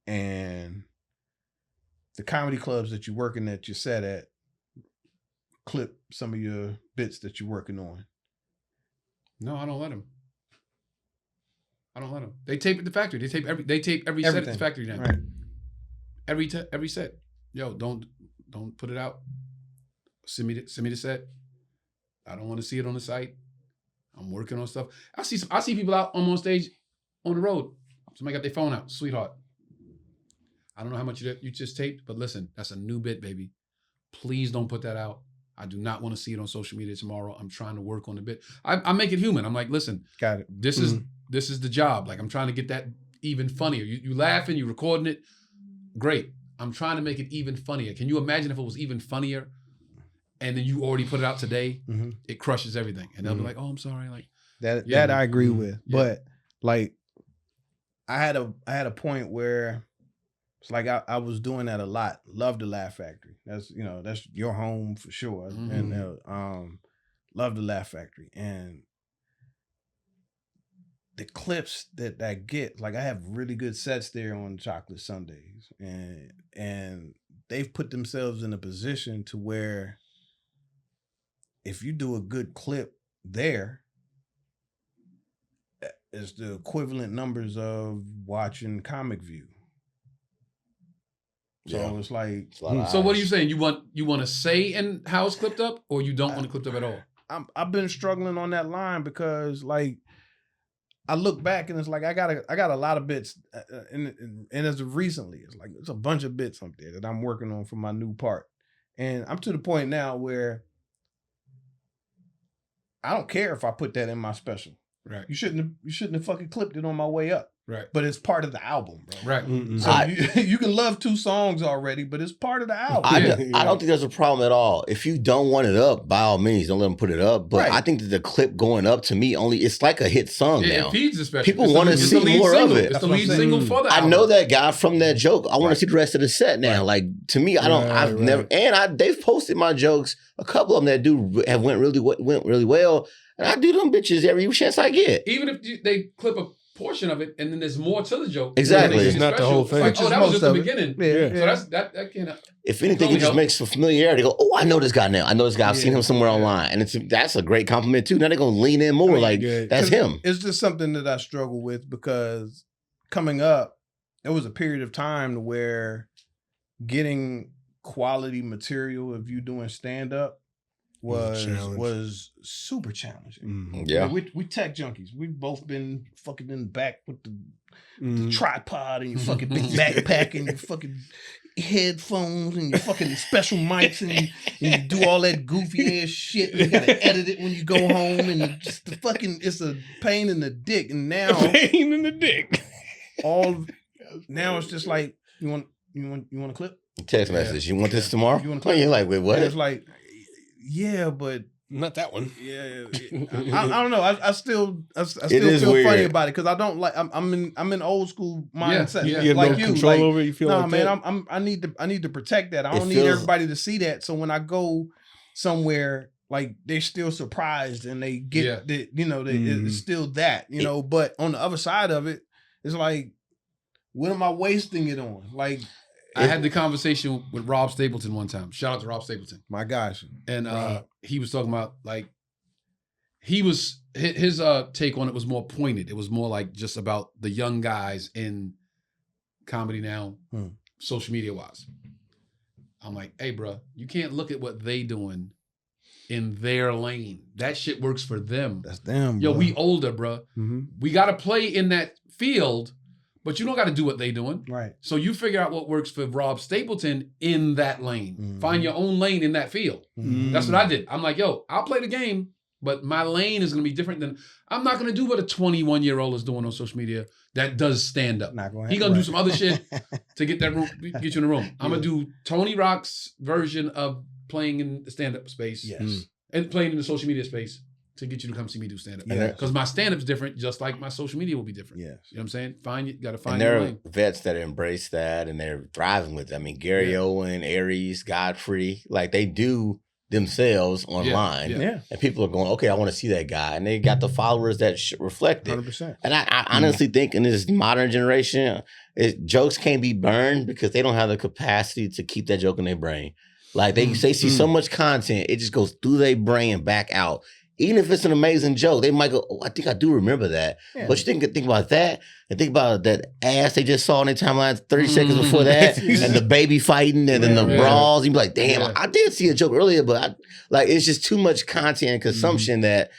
and the comedy clubs that you're working at your set at clip some of your bits that you're working on? No, I don't let them. They tape at the factory. They tape every set at the factory now. Right. Every set. Yo, don't put it out. Send me the set. I don't want to see it on the site. I'm working on stuff. I see people out on stage on the road. Somebody got their phone out. Sweetheart, I don't know how much you just taped, but listen, that's a new bit, baby. Please don't put that out. I do not want to see it on social media tomorrow. I'm trying to work on the bit. I make it human. I'm like, listen, got it. This is the job. Like, I'm trying to get that even funnier. You laughing, you recording it. Great. I'm trying to make it even funnier. Can you imagine if it was even funnier and then you already put it out today? It crushes everything. And they'll be like, oh, I'm sorry. Like that I agree with. Yeah. But like I had a point where it's like I was doing that a lot. Love the Laugh Factory. That's that's your home for sure. And love the Laugh Factory. And the clips that I get, like I have really good sets there on Chocolate Sundays, and they've put themselves in a position to where if you do a good clip there, it's the equivalent numbers of watching Comic View. So it's like, so what are you saying? You want to say and how it's clipped up, or you don't want it clipped up at all? I've been struggling on that line because like I look back and it's like I got a lot of bits, and as of recently, it's like it's a bunch of bits up there that I'm working on for my new part, and I'm to the point now where I don't care if I put that in my special. Right. You shouldn't have fucking clipped it on my way up. Right. But it's part of the album, bro. Right. So you can love 2 songs already, but it's part of the album. I don't think there's a problem at all. If you don't want it up, by all means, don't let them put it up. But I think that the clip going up to me it's like a hit song now. It feeds the special. People want to see more of it. It's the lead single for the album. I know that guy from that joke. I want to see the rest of the set now. Like to me, I've never, and they've posted my jokes. A couple of them that went really well. And I do them bitches every chance I get. Even if they clip a portion of it, and then there's more to the joke. Exactly. It's not the whole thing. Like, oh, that was just the beginning. Yeah. So that can't. If anything, it just makes for familiarity. Go, oh, I know this guy now. I know this guy. I've seen him somewhere online, and that's a great compliment too. Now they're gonna lean in more. That's him. It's just something that I struggle with because coming up, there was a period of time where getting quality material of you doing stand up was super challenging. Mm-hmm. Yeah, we tech junkies. We've both been fucking in the back with the tripod and your fucking big backpack and your fucking headphones and your fucking special mics and you do all that goofy ass shit. And you gotta edit it when you go home and it's a pain in the dick. And now pain in the dick. Now it's just like you want a clip? Text message. You want this tomorrow? You want a clip? You're like, wait, what? And it's like, yeah, but not that one. Yeah, I don't know. I still feel weird. funny about it because I don't like. I'm in old school mindset. Yeah. You have like no control over it. You feel like that? I need to protect that. I don't need everybody to see that. So when I go somewhere, like they're still surprised and they get it's still that But on the other side of it, it's like, what am I wasting it on? Like. I had the conversation with Rob Stapleton one time. Shout out to Rob Stapleton. My gosh. And he was talking about his take on it was more pointed. It was more like just about the young guys in comedy now, social media wise. I'm like, hey, bro, you can't look at what they doing in their lane. That shit works for them. That's them, Yo, bro. we older, bro. Mm-hmm. We got to play in that field. But you don't got to do what they doing. Right. So you figure out what works for Rob Stapleton in that lane. Mm-hmm. Find your own lane in that field. Mm-hmm. That's what I did. I'm like, yo, I'll play the game, but my lane is going to be different than, I'm not going to do what a 21-year-old is doing on social media that does stand up. He's going to do some other shit to get you in the room. I'm going to do Tony Rock's version of playing in the stand-up space. Yes. And playing in the social media space. To get you to come see me do stand-up. Because my stand-up's different, just like my social media will be different. Yes. You know what I'm saying? You got to find and your there lane. are vets that embrace that and they're thriving with it. I mean, Gary Owen, Aries, Godfrey, like they do themselves online. Yeah. And people are going, okay, I want to see that guy. And they got the followers that reflect it. 100%. And I honestly think in this modern generation, jokes can't be burned because they don't have the capacity to keep that joke in their brain. Like they see so much content, it just goes through their brain and back out. Even if it's an amazing joke, they might go, oh, I think I do remember that. Yeah. But you think about that and think about that ass they just saw in their timeline 30 seconds before that and the baby fighting and then the brawls. You'd be like, damn, I did see a joke earlier, but it's just too much content and consumption that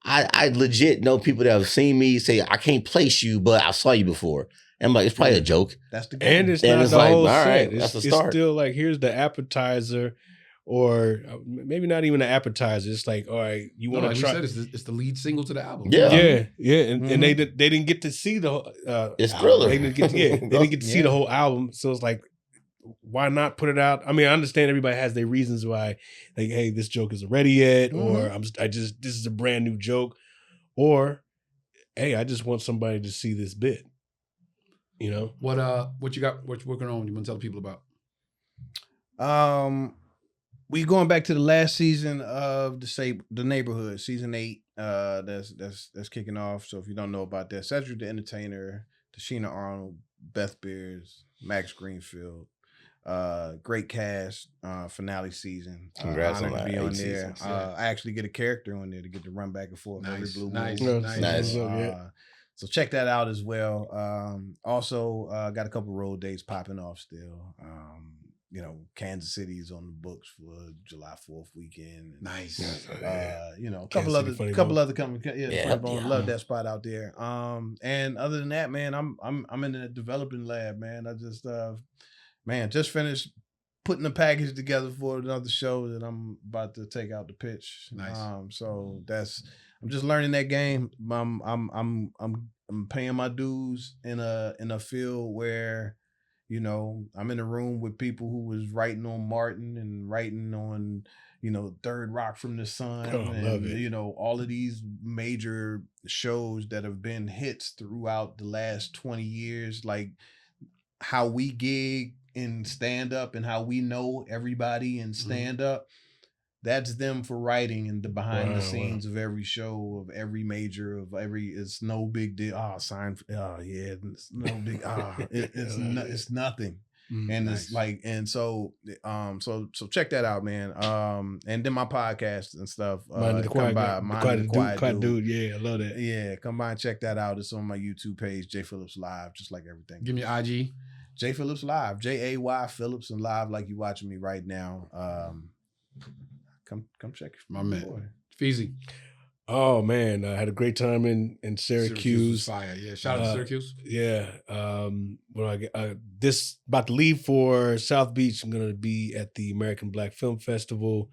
I legit know people that have seen me say, I can't place you, but I saw you before. And I'm like, it's probably a joke. That's the game. And it's not the whole set. Right, that's the start. It's still like, here's the appetizer. Or maybe not even an appetizer. It's like, all right, you want to try. Said, it's the lead single to the album. Yeah. And they didn't get to see the. It's Thriller. They didn't get to see the whole album. So it's like, why not put it out? I mean, I understand everybody has their reasons why, like, hey, this joke isn't ready yet, or this is a brand new joke, or hey, I just want somebody to see this bit. You know what you got? What you're working on? You want to tell the people about? We going back to the last season of the Neighborhood, season 8. That's kicking off. So if you don't know about that, Cedric the Entertainer, Tashina Arnold, Beth Beers, Max Greenfield, great cast. Finale season. Congrats on that. To be on there. I actually get a character on there to get to run back and forth every blue moon. Nice. So check that out as well. Also, got a couple road dates popping off still. Kansas City's on the books for July 4th weekend. Nice. A couple other coming. Love that spot out there. And other than that, man, I'm in the developing lab, man. I just just finished putting a package together for another show that I'm about to take out the pitch. Nice. So I'm just learning that game. I'm paying my dues in a field where I'm in a room with people who was writing on Martin and writing on, Third Rock from the Sun and, all of these major shows that have been hits throughout the last 20 years, like how we gig in stand up and how we know everybody in stand up. That's them for writing and the behind the scenes of every show, of every major, of every. It's no big deal. It's no big. It's nothing. And nice. It's like, and so check that out, man. And then my podcast and stuff. The Quiet Dude. Yeah, I love that. Yeah, come by and check that out. It's on my YouTube page, J Phillips Live, just like everything. Give me IG. J Phillips Live, JAY Phillips and Live, like you watching me right now. Come check my man. Feezy. Oh man, I had a great time in Syracuse. Fire, yeah. Shout out to Syracuse. Yeah. This about to leave for South Beach. I'm gonna be at the American Black Film Festival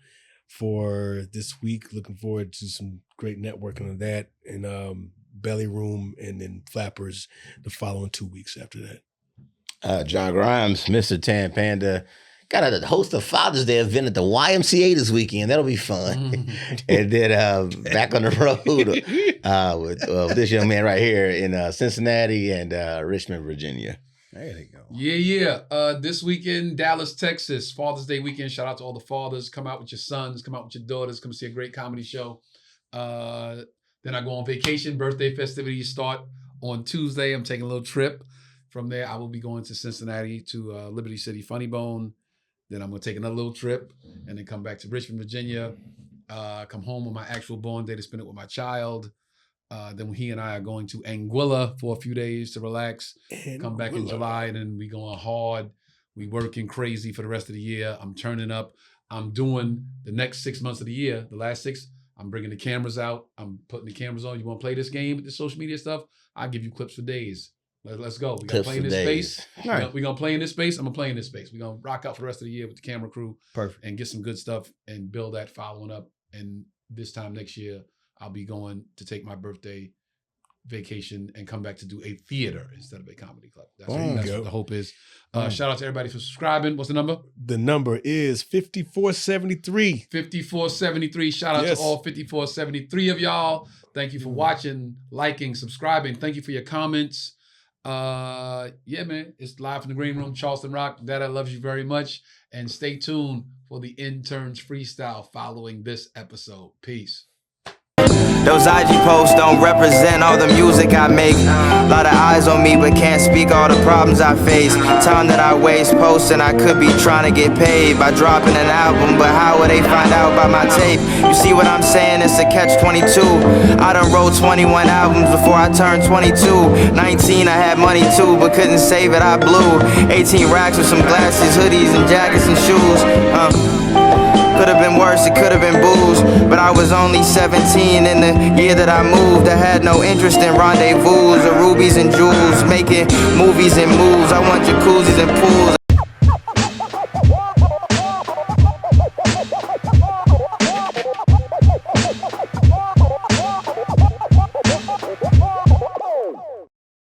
for this week. Looking forward to some great networking on that, and Belly Room, and then Flappers the following 2 weeks after that. John Grimes, Mr. Tan Panda. Got to host a Father's Day event at the YMCA this weekend. That'll be fun. And then back on the road with this young man right here in Cincinnati and Richmond, Virginia. There they go. Yeah. This weekend, Dallas, Texas, Father's Day weekend. Shout out to all the fathers. Come out with your sons. Come out with your daughters. Come see a great comedy show. Then I go on vacation. Birthday festivities start on Tuesday. I'm taking a little trip. From there, I will be going to Cincinnati to Liberty City Funny Bone. Then I'm going to take another little trip and then come back to Richmond, Virginia, come home on my actual born day to spend it with my child. Then he and I are going to Anguilla for a few days to relax, come back in July, and then we going hard. We working crazy for the rest of the year. I'm turning up. I'm doing the next 6 months of the year, the last 6. I'm bringing the cameras out. I'm putting the cameras on. You want to play this game with the social media stuff? I'll give you clips for days. Let's go. We're going to play in this space. Right. We're going to play in this space. I'm going to play in this space. We're going to rock out for the rest of the year with the camera crew. Perfect. And get some good stuff and build that following up. And this time next year, I'll be going to take my birthday vacation and come back to do a theater instead of a comedy club. That's what the hope is. Shout out to everybody for subscribing. What's the number? The number is 5473. 5473. Shout out to all 5473 of y'all. Thank you for watching, liking, subscribing. Thank you for your comments. Yeah, man, it's live from the green room. Charleston Rock. Dad, I love you very much. And stay tuned for the Interns freestyle following this episode. Peace. Those IG posts don't represent all the music I make. A lot of eyes on me, but can't speak all the problems I face. Time that I waste posting, I could be trying to get paid by dropping an album, but how would they find out about my tape? You see what I'm saying? It's a catch-22. I done wrote 21 albums before I turned 22. 19, I had money too, but couldn't save it, I blew. 18 racks with some glasses, hoodies, and jackets and shoes. Could have been worse, it could have been booze. But I was only 17 in the year that I moved. I had no interest in rendezvous or rubies and jewels. Making movies and moves, I want jacuzzis and pools.